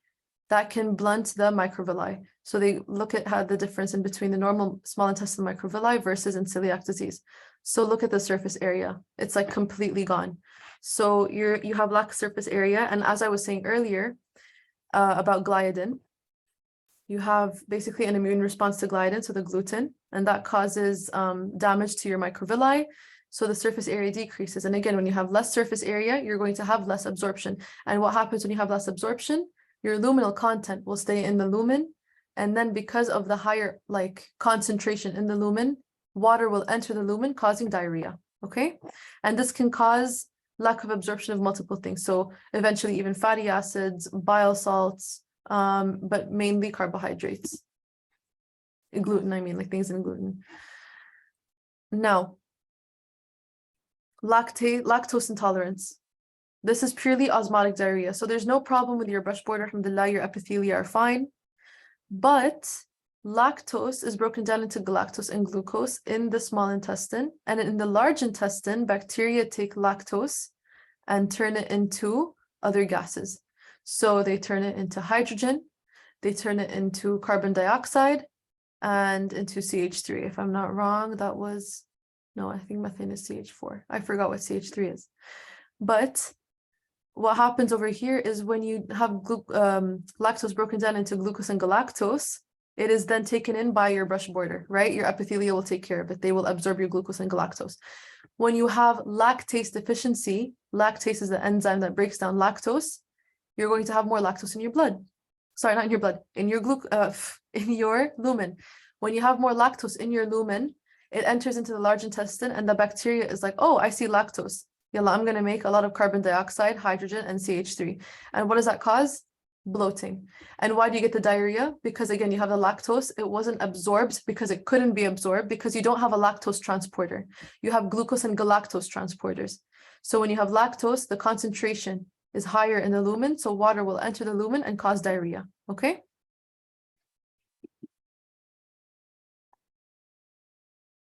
that can blunt the microvilli. So they look at how the difference in between the normal small intestinal microvilli versus in celiac disease. So look at the surface area. It's like completely gone. So you have lack surface area. And as I was saying earlier about gliadin, you have basically an immune response to gliadin, so the gluten, and that causes damage to your microvilli. So the surface area decreases. And again, when you have less surface area, you're going to have less absorption. And what happens when you have less absorption? Your luminal content will stay in the lumen. And then because of the higher like concentration in the lumen, water will enter the lumen, causing diarrhea, okay? And this can cause lack of absorption of multiple things. So eventually even fatty acids, bile salts, but mainly carbohydrates. Gluten, I mean, like things in gluten. Now, lactose intolerance. This is purely osmotic diarrhea. So there's no problem with your brush border, alhamdulillah, your epithelia are fine. But lactose is broken down into galactose and glucose in the small intestine. And in the large intestine, bacteria take lactose and turn it into other gases. So they turn it into hydrogen, they turn it into carbon dioxide, and into CH3. If I'm not wrong, that was, no, I think methane is CH4. I forgot what CH3 is. But what happens over here is when you have lactose broken down into glucose and galactose, it is then taken in by your brush border, right? Your epithelia will take care of it. They will absorb your glucose and galactose. When you have lactase deficiency, lactase is the enzyme that breaks down lactose, you're going to have more lactose in your blood. Sorry, not in your blood, in your lumen. When you have more lactose in your lumen, it enters into the large intestine and the bacteria is like, oh, I see lactose. Yalla, I'm going to make a lot of carbon dioxide, hydrogen, and CH3. And what does that cause? Bloating. And why do you get the diarrhea? Because again, you have the lactose. It wasn't absorbed because it couldn't be absorbed because you don't have a lactose transporter. You have glucose and galactose transporters. So when you have lactose, the concentration is higher in the lumen, so water will enter the lumen and cause diarrhea, okay?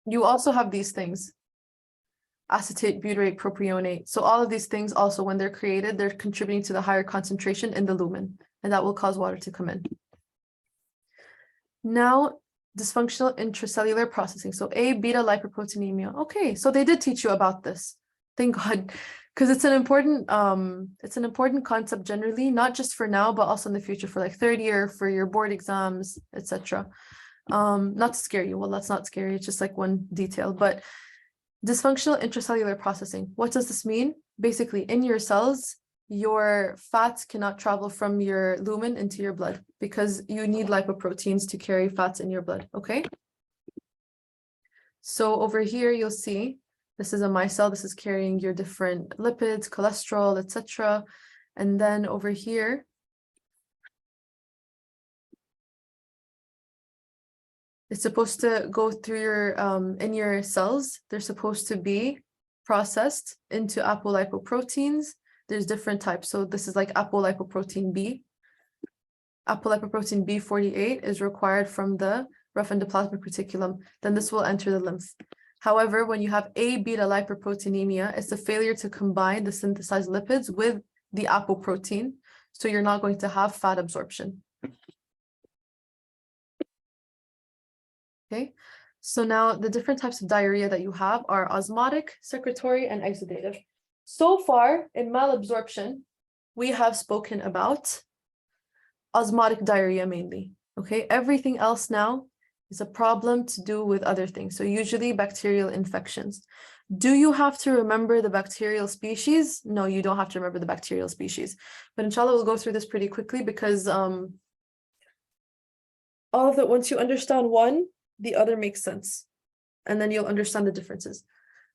You also have these things, acetate, butyrate, propionate. So all of these things also, when they're created, they're contributing to the higher concentration in the lumen, and that will cause water to come in. Now, dysfunctional intracellular processing. So A-beta lipoproteinemia. Okay, so they did teach you about this. Thank God. Because it's an important concept generally, not just for now, but also in the future for like third year, for your board exams, etc. Not to scare you. Well, that's not scary. It's just like one detail. But dysfunctional intracellular processing. What does this mean? Basically, in your cells, your fats cannot travel from your lumen into your blood because you need lipoproteins to carry fats in your blood. Okay. So over here, you'll see. This is a micelle. This is carrying your different lipids, cholesterol, etc. And then over here, it's supposed to go through your, in your cells, they're supposed to be processed into apolipoproteins. There's different types. So this is like apolipoprotein B. apolipoprotein B48 is required from the rough endoplasmic reticulum, then this will enter the lymph. However, when you have A-beta lipoproteinemia, it's the failure to combine the synthesized lipids with the apoprotein, so you're not going to have fat absorption. Okay, so now the different types of diarrhea that you have are osmotic, secretory, and exudative. So far in malabsorption, we have spoken about osmotic diarrhea mainly. Okay, everything else now is a problem to do with other things. So usually bacterial infections. Do you have to remember the bacterial species? No, you don't have to remember the bacterial species. But inshallah, we'll go through this pretty quickly because all of it, once you understand one, the other makes sense. And then you'll understand the differences.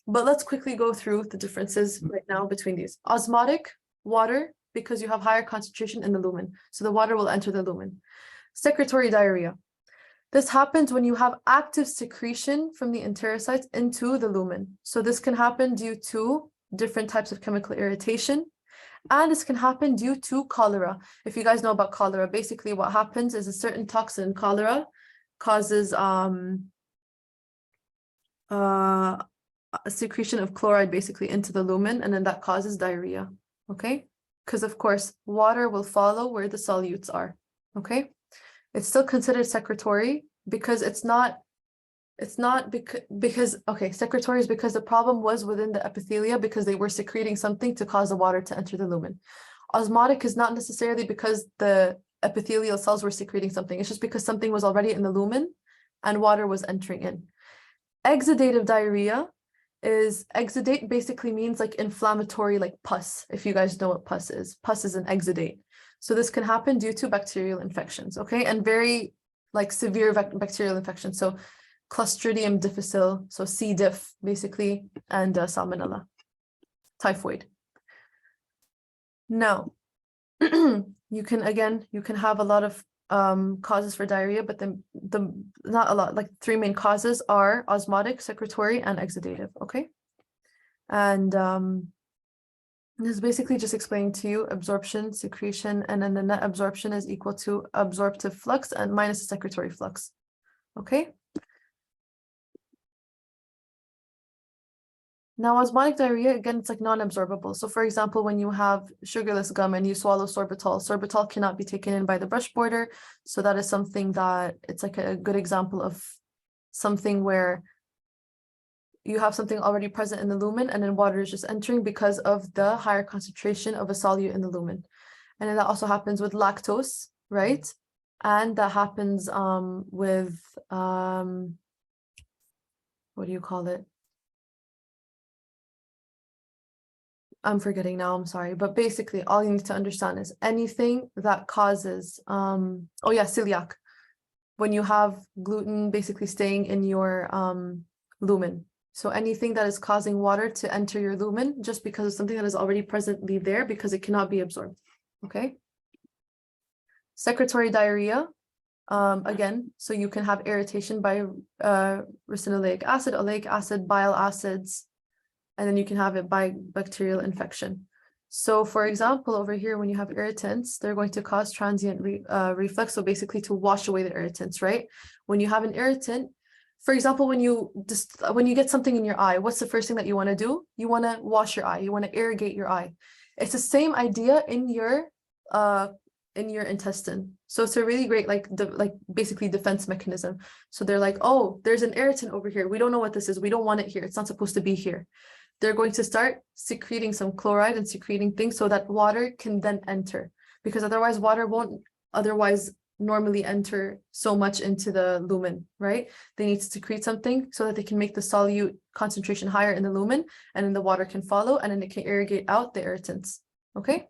But let's quickly go through the differences right now between these. Osmotic, water, because you have higher concentration in the lumen. So the water will enter the lumen. Secretory diarrhea. This happens when you have active secretion from the enterocytes into the lumen. So this can happen due to different types of chemical irritation. And this can happen due to cholera. If you guys know about cholera, basically what happens is a certain toxin in cholera causes a secretion of chloride basically into the lumen, and then that causes diarrhea. Okay, because of course water will follow where the solutes are. Okay, it's still considered secretory because secretory is because the problem was within the epithelia because they were secreting something to cause the water to enter the lumen. Osmotic is not necessarily because the epithelial cells were secreting something. It's just because something was already in the lumen and water was entering in. Exudative diarrhea is, exudate basically means like inflammatory, like pus, if you guys know what pus is. Pus is an exudate. So this can happen due to bacterial infections, okay? And very like severe bacterial infections. So Clostridium difficile, so C. diff basically, and Salmonella, typhoid. Now, you can have a lot of causes for diarrhea, but not a lot, like 3 main causes are osmotic, secretory, and exudative, okay? And this is basically just explaining to you absorption, secretion, and then the net absorption is equal to absorptive flux and minus the secretory flux, okay? Now, osmotic diarrhea, again, it's like non-absorbable. So for example, when you have sugarless gum and you swallow sorbitol, sorbitol cannot be taken in by the brush border. So that is something that it's like a good example of something where you have something already present in the lumen and then water is just entering because of the higher concentration of a solute in the lumen. And then that also happens with lactose, right? And that happens with, what do you call it? I'm forgetting now, I'm sorry. But basically, all you need to understand is anything that causes, celiac. When you have gluten basically staying in your lumen. So anything that is causing water to enter your lumen just because of something that is already presently there because it cannot be absorbed, okay? Secretory diarrhea, again, so you can have irritation by racinoleic acid, oleic acid, bile acids, and then you can have it by bacterial infection. So for example, over here, when you have irritants, they're going to cause transient reflux. So basically to wash away the irritants, right? When you have an irritant, for example, when you get something in your eye, what's the first thing that you want to do? You want to wash your eye. You want to irrigate your eye. It's the same idea in your intestine. So it's a really great, basically defense mechanism. So they're like, oh, there's an irritant over here. We don't know what this is. We don't want it here. It's not supposed to be here. They're going to start secreting some chloride and secreting things so that water can then enter, because otherwise water won't normally enter so much into the lumen, right? They need to secrete something so that they can make the solute concentration higher in the lumen, and then the water can follow and then it can irrigate out the irritants, okay?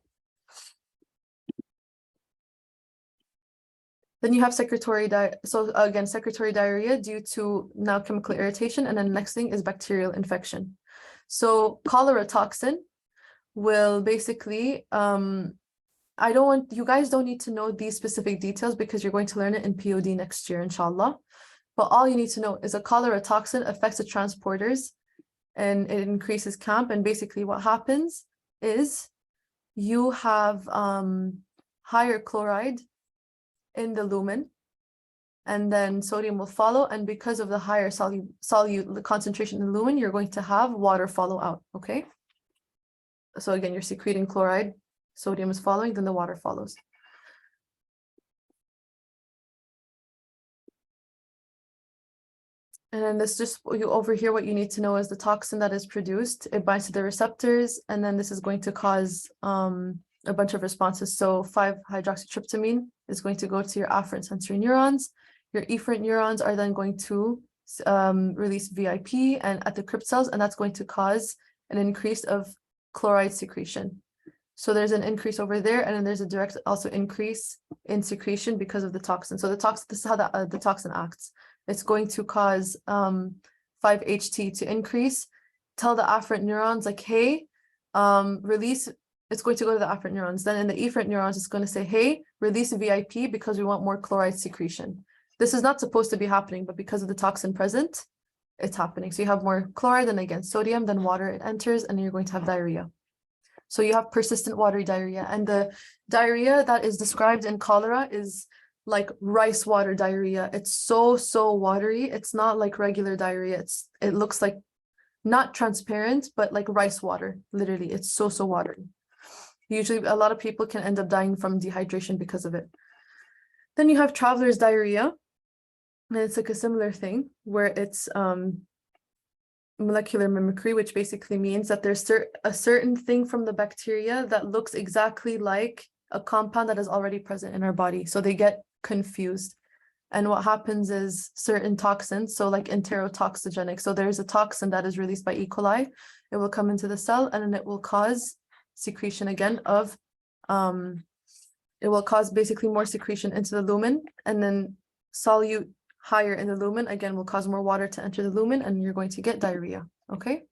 Then you have secretory diarrhea due to now chemical irritation, and then the next thing is bacterial infection. So cholera toxin will basically, you guys don't need to know these specific details because you're going to learn it in POD next year, inshallah. But all you need to know is a cholera toxin affects the transporters and it increases CAMP. And basically what happens is you have higher chloride in the lumen, and then sodium will follow. And because of the higher solute concentration in the lumen, you're going to have water follow out, okay? So again, you're secreting chloride, sodium is following, then the water follows. And then this just, you over here, what you need to know is the toxin that is produced, it binds to the receptors, and then this is going to cause a bunch of responses. So 5-hydroxytryptamine is going to go to your afferent sensory neurons. Your efferent neurons are then going to release VIP and at the crypt cells, and that's going to cause an increase of chloride secretion. So there's an increase over there, and then there's a direct also increase in secretion because of the toxin. So the toxin, this is how the toxin acts. It's going to cause 5-HT to increase, tell the afferent neurons like, hey, release, it's going to go to the afferent neurons. Then in the efferent neurons, it's going to say, hey, release VIP because we want more chloride secretion. This is not supposed to be happening, but because of the toxin present, it's happening. So you have more chloride, and again, sodium, then water, it enters, and you're going to have diarrhea. So you have persistent watery diarrhea. And the diarrhea that is described in cholera is like rice water diarrhea. It's so watery. It's not like regular diarrhea. It looks like not transparent, but like rice water. Literally, it's so watery. Usually a lot of people can end up dying from dehydration because of it. Then you have traveler's diarrhea. And it's like a similar thing where it's molecular mimicry, which basically means that there's a certain thing from the bacteria that looks exactly like a compound that is already present in our body. So they get confused. And what happens is certain toxins, so like enterotoxigenic. So there's a toxin that is released by E. coli. It will come into the cell, and then it will cause secretion again of, it will cause basically more secretion into the lumen, and then solute higher in the lumen, again, will cause more water to enter the lumen, and you're going to get diarrhea, okay?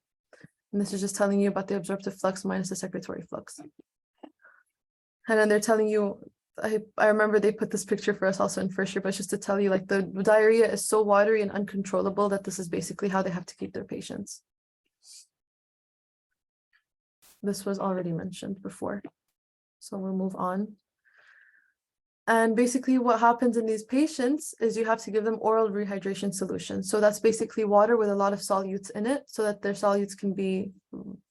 And this is just telling you about the absorptive flux minus the secretory flux. And then they're telling you, I remember they put this picture for us also in first year, but just to tell you, like, the diarrhea is so watery and uncontrollable that this is basically how they have to keep their patients. This was already mentioned before, so we'll move on. And basically what happens in these patients is you have to give them oral rehydration solution. So that's basically water with a lot of solutes in it so that their solutes can be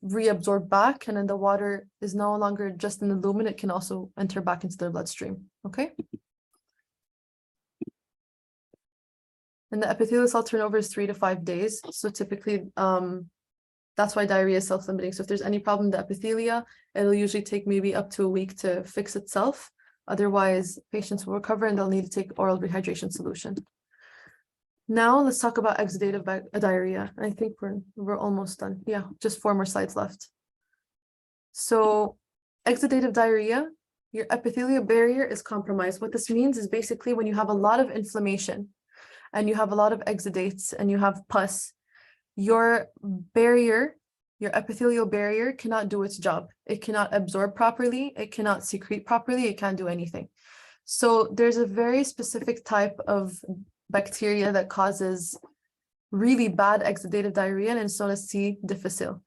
reabsorbed back, and then the water is no longer just in the lumen, it can also enter back into their bloodstream, okay? And the epithelial cell turnover is 3 to 5 days. So typically, that's why diarrhea is self-limiting. So if there's any problem in the epithelia, it'll usually take maybe up to a week to fix itself. Otherwise, patients will recover and they'll need to take oral rehydration solution. Now let's talk about exudative diarrhea. I think we're almost done. Yeah, just 4 more slides left. So exudative diarrhea, your epithelial barrier is compromised. What this means is basically when you have a lot of inflammation and you have a lot of exudates and you have pus, your barrier, your epithelial barrier cannot do its job. It cannot absorb properly. It cannot secrete properly. It can't do anything. So there's a very specific type of bacteria that causes really bad exudative diarrhea, and it's known as C. difficile.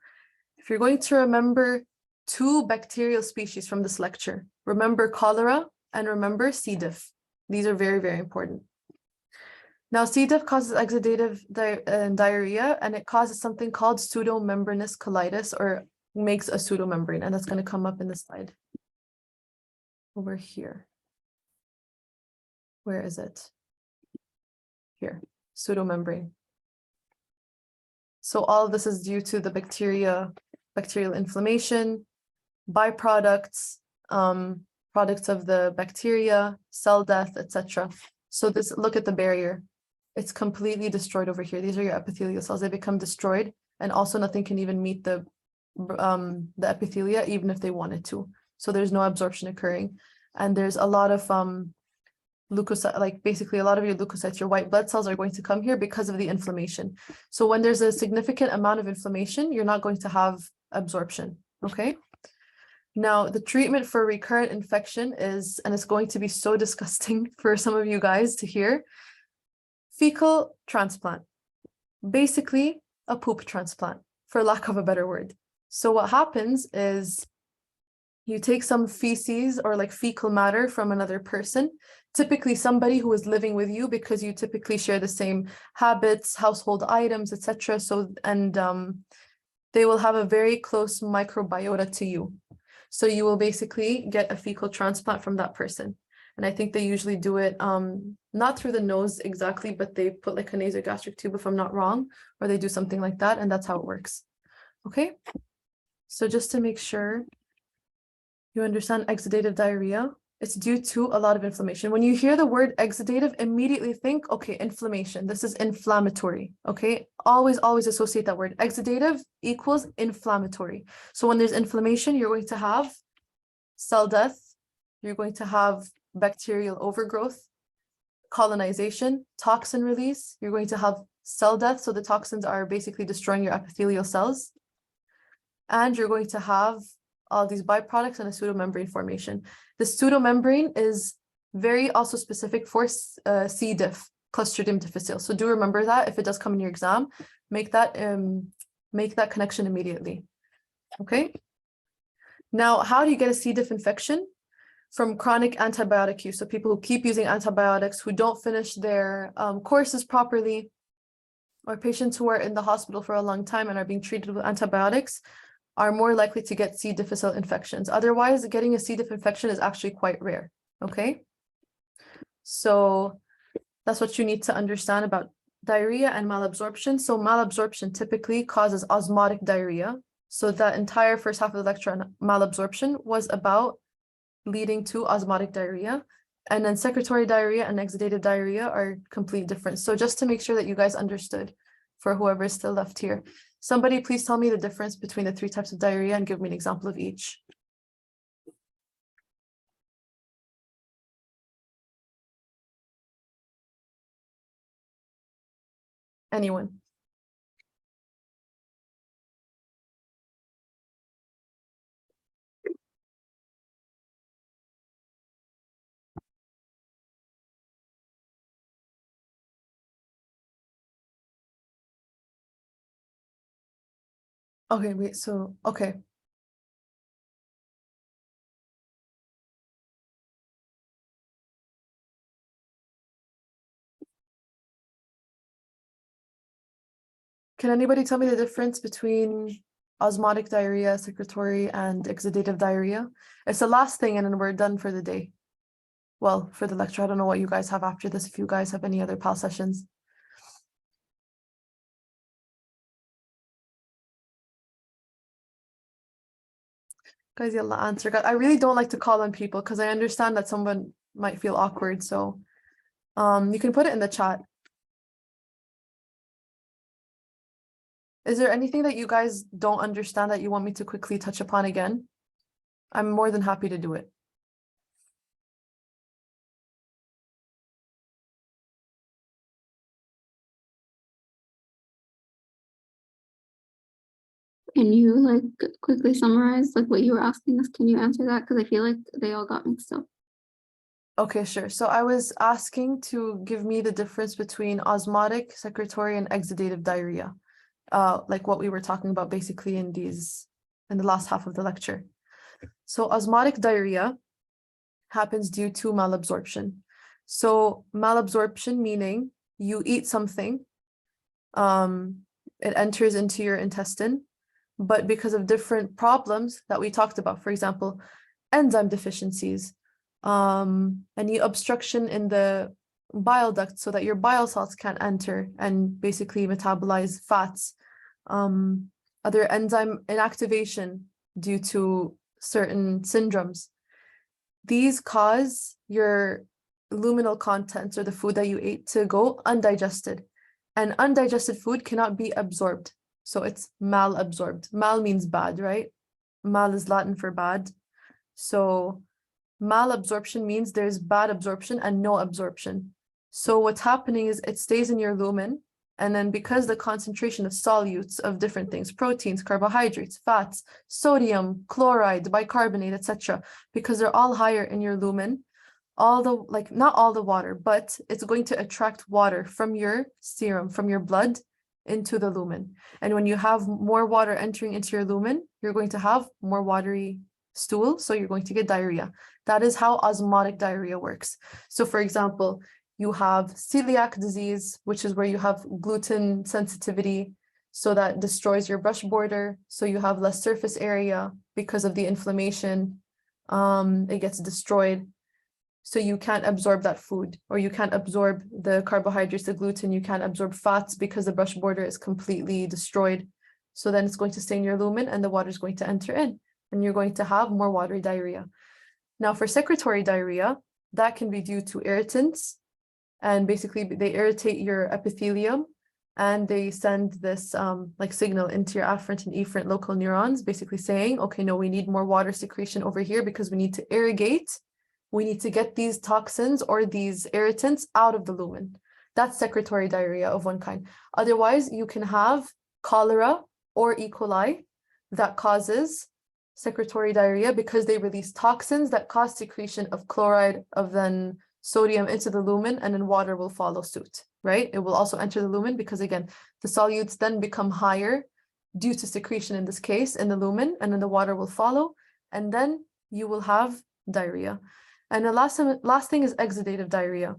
If you're going to remember 2 bacterial species from this lecture, remember cholera and remember C. diff. These are very important. Now, C. diff causes exudative diarrhea, and it causes something called pseudomembranous colitis, or makes a pseudomembrane, and that's going to come up in the slide over here. Where is it? Here, pseudomembrane. So all of this is due to the bacterial inflammation, byproducts, products of the bacteria, cell death, etc. So look at the barrier. It's completely destroyed over here. These are your epithelial cells. They become destroyed, and also nothing can even meet the epithelia, even if they wanted to. So there's no absorption occurring, and there's a lot of leukocyte, like basically a lot of your leukocytes, your white blood cells, are going to come here because of the inflammation. So when there's a significant amount of inflammation, you're not going to have absorption. Okay. Now, the treatment for recurrent infection is, and it's going to be so disgusting for some of you guys to hear, fecal transplant. Basically, a poop transplant, for lack of a better word. So what happens is you take some feces or like fecal matter from another person, typically somebody who is living with you because you typically share the same habits, household items, etc. So, and they will have a very close microbiota to you. So you will basically get a fecal transplant from that person. And I think they usually do it not through the nose exactly, but they put like a nasogastric tube if I'm not wrong, or they do something like that, and that's how it works. Okay, so just to make sure you understand exudative diarrhea, it's due to a lot of inflammation. When you hear the word exudative, immediately think, okay, inflammation. This is inflammatory, okay? Always associate that word. Exudative equals inflammatory. So when there's inflammation, you're going to have cell death. You're going to have bacterial overgrowth, colonization, toxin release. You're going to have cell death. So the toxins are basically destroying your epithelial cells. And you're going to have all these byproducts and a pseudomembrane formation. The pseudomembrane is very also specific for C. diff, Clostridium difficile. So do remember that if it does come in your exam, make that connection immediately. Okay. Now, how do you get a C. diff infection? From chronic antibiotic use. So people who keep using antibiotics, who don't finish their courses properly, or patients who are in the hospital for a long time and are being treated with antibiotics are more likely to get C. difficile infections. Otherwise, getting a C. diff infection is actually quite rare, okay? So that's what you need to understand about diarrhea and malabsorption. So malabsorption typically causes osmotic diarrhea. So that entire first half of the lecture on malabsorption was about leading to osmotic diarrhea. And then secretory diarrhea and exudative diarrhea are completely different. So just to make sure that you guys understood, for whoever is still left here, somebody please tell me the difference between the three types of diarrhea and give me an example of each. Anyone? Okay, wait, so, okay. Can anybody tell me the difference between osmotic diarrhea, secretory, and exudative diarrhea? It's the last thing and then we're done for the day. Well, for the lecture, I don't know what you guys have after this, if you guys have any other PAL sessions. Guys, yalla answer. I really don't like to call on people because I understand that someone might feel awkward. So you can put it in the chat. Is there anything that you guys don't understand that you want me to quickly touch upon again? I'm more than happy to do it. Can you like quickly summarize like what you were asking us? Can you answer that? Because I feel like they all got mixed up. Okay, sure. So I was asking to give me the difference between osmotic, secretory, and exudative diarrhea. Like what we were talking about basically in the last half of the lecture. So osmotic diarrhea happens due to malabsorption. So malabsorption meaning you eat something, it enters into your intestine, but because of different problems that we talked about, for example, enzyme deficiencies, any obstruction in the bile duct so that your bile salts can't enter and basically metabolize fats, other enzyme inactivation due to certain syndromes. These cause your luminal contents or the food that you ate to go undigested, and undigested food cannot be absorbed. So it's malabsorbed. Mal means bad, right? Mal is Latin for bad. So malabsorption means there's bad absorption and no absorption. So what's happening is it stays in your lumen, and then because the concentration of solutes of different things, proteins, carbohydrates, fats, sodium, chloride, bicarbonate, etc., because they're all higher in your lumen, not all the water, but it's going to attract water from your serum, from your blood into the lumen. And when you have more water entering into your lumen, you're going to have more watery stool, so you're going to get diarrhea. That is how osmotic diarrhea works. So for example, you have celiac disease, which is where you have gluten sensitivity, so that destroys your brush border, so you have less surface area because of the inflammation. It gets destroyed, so you can't absorb that food, or you can't absorb the carbohydrates, the gluten, you can't absorb fats because the brush border is completely destroyed. So then it's going to stain your lumen and the water is going to enter in, and you're going to have more watery diarrhea. Now for secretory diarrhea, that can be due to irritants, and basically they irritate your epithelium, and they send this like signal into your afferent and efferent local neurons, basically saying, okay, no, we need more water secretion over here because we need to irrigate. We need to get these toxins or these irritants out of the lumen. That's secretory diarrhea of one kind. Otherwise, you can have cholera or E. coli that causes secretory diarrhea because they release toxins that cause secretion of chloride, of then sodium into the lumen, and then water will follow suit, right? It will also enter the lumen because, again, the solutes then become higher due to secretion in this case in the lumen, and then the water will follow, and then you will have diarrhea. And the last thing is exudative diarrhea.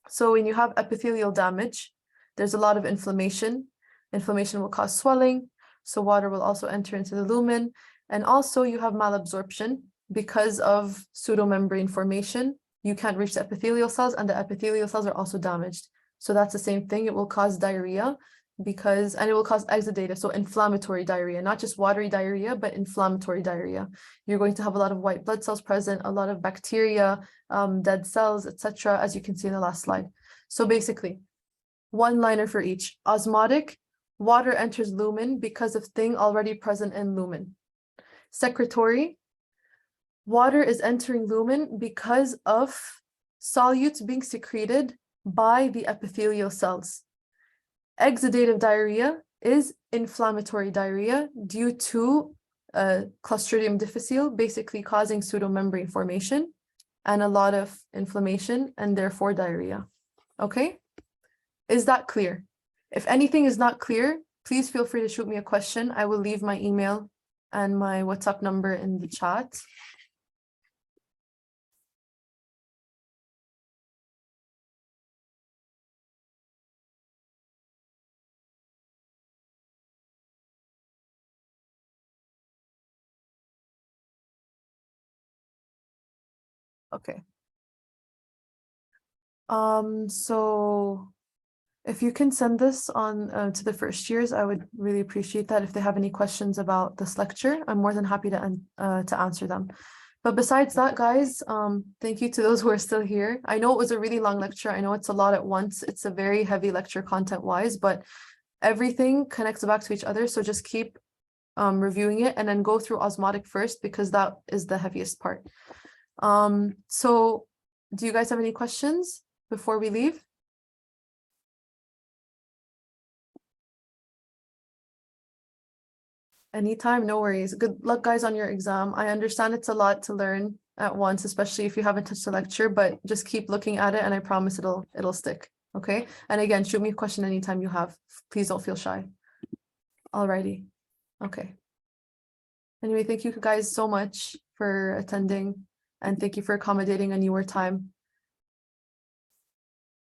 So when you have epithelial damage, there's a lot of inflammation. Inflammation will cause swelling, so water will also enter into the lumen. And also you have malabsorption because of pseudomembrane formation. You can't reach the epithelial cells, and the epithelial cells are also damaged. So that's the same thing. It will cause diarrhea and it will cause exudative, so inflammatory diarrhea, not just watery diarrhea, but inflammatory diarrhea. You're going to have a lot of white blood cells present, a lot of bacteria, dead cells, etc., as you can see in the last slide. So basically, one-liner for each. Osmotic, water enters lumen because of thing already present in lumen. Secretory, water is entering lumen because of solutes being secreted by the epithelial cells. Exudative diarrhea is inflammatory diarrhea due to Clostridium difficile, basically causing pseudomembrane formation and a lot of inflammation, and therefore diarrhea. Okay? Is that clear? If anything is not clear, please feel free to shoot me a question. I will leave my email and my WhatsApp number in the chat. Okay. So if you can send this on to the first years, I would really appreciate that. If they have any questions about this lecture, I'm more than happy to answer them. But besides that, guys, thank you to those who are still here. I know it was a really long lecture. I know it's a lot at once. It's a very heavy lecture content-wise, but everything connects back to each other. So just keep reviewing it, and then go through osmotic first, because that is the heaviest part. So do you guys have any questions before we leave? Anytime, no worries. Good luck, guys, on your exam. I understand it's a lot to learn at once, especially if you haven't touched the lecture, but just keep looking at it and I promise it'll stick. Okay. And again, shoot me a question anytime you have. Please don't feel shy. Alrighty. Okay. Anyway, thank you guys so much for attending, and thank you for accommodating a newer time.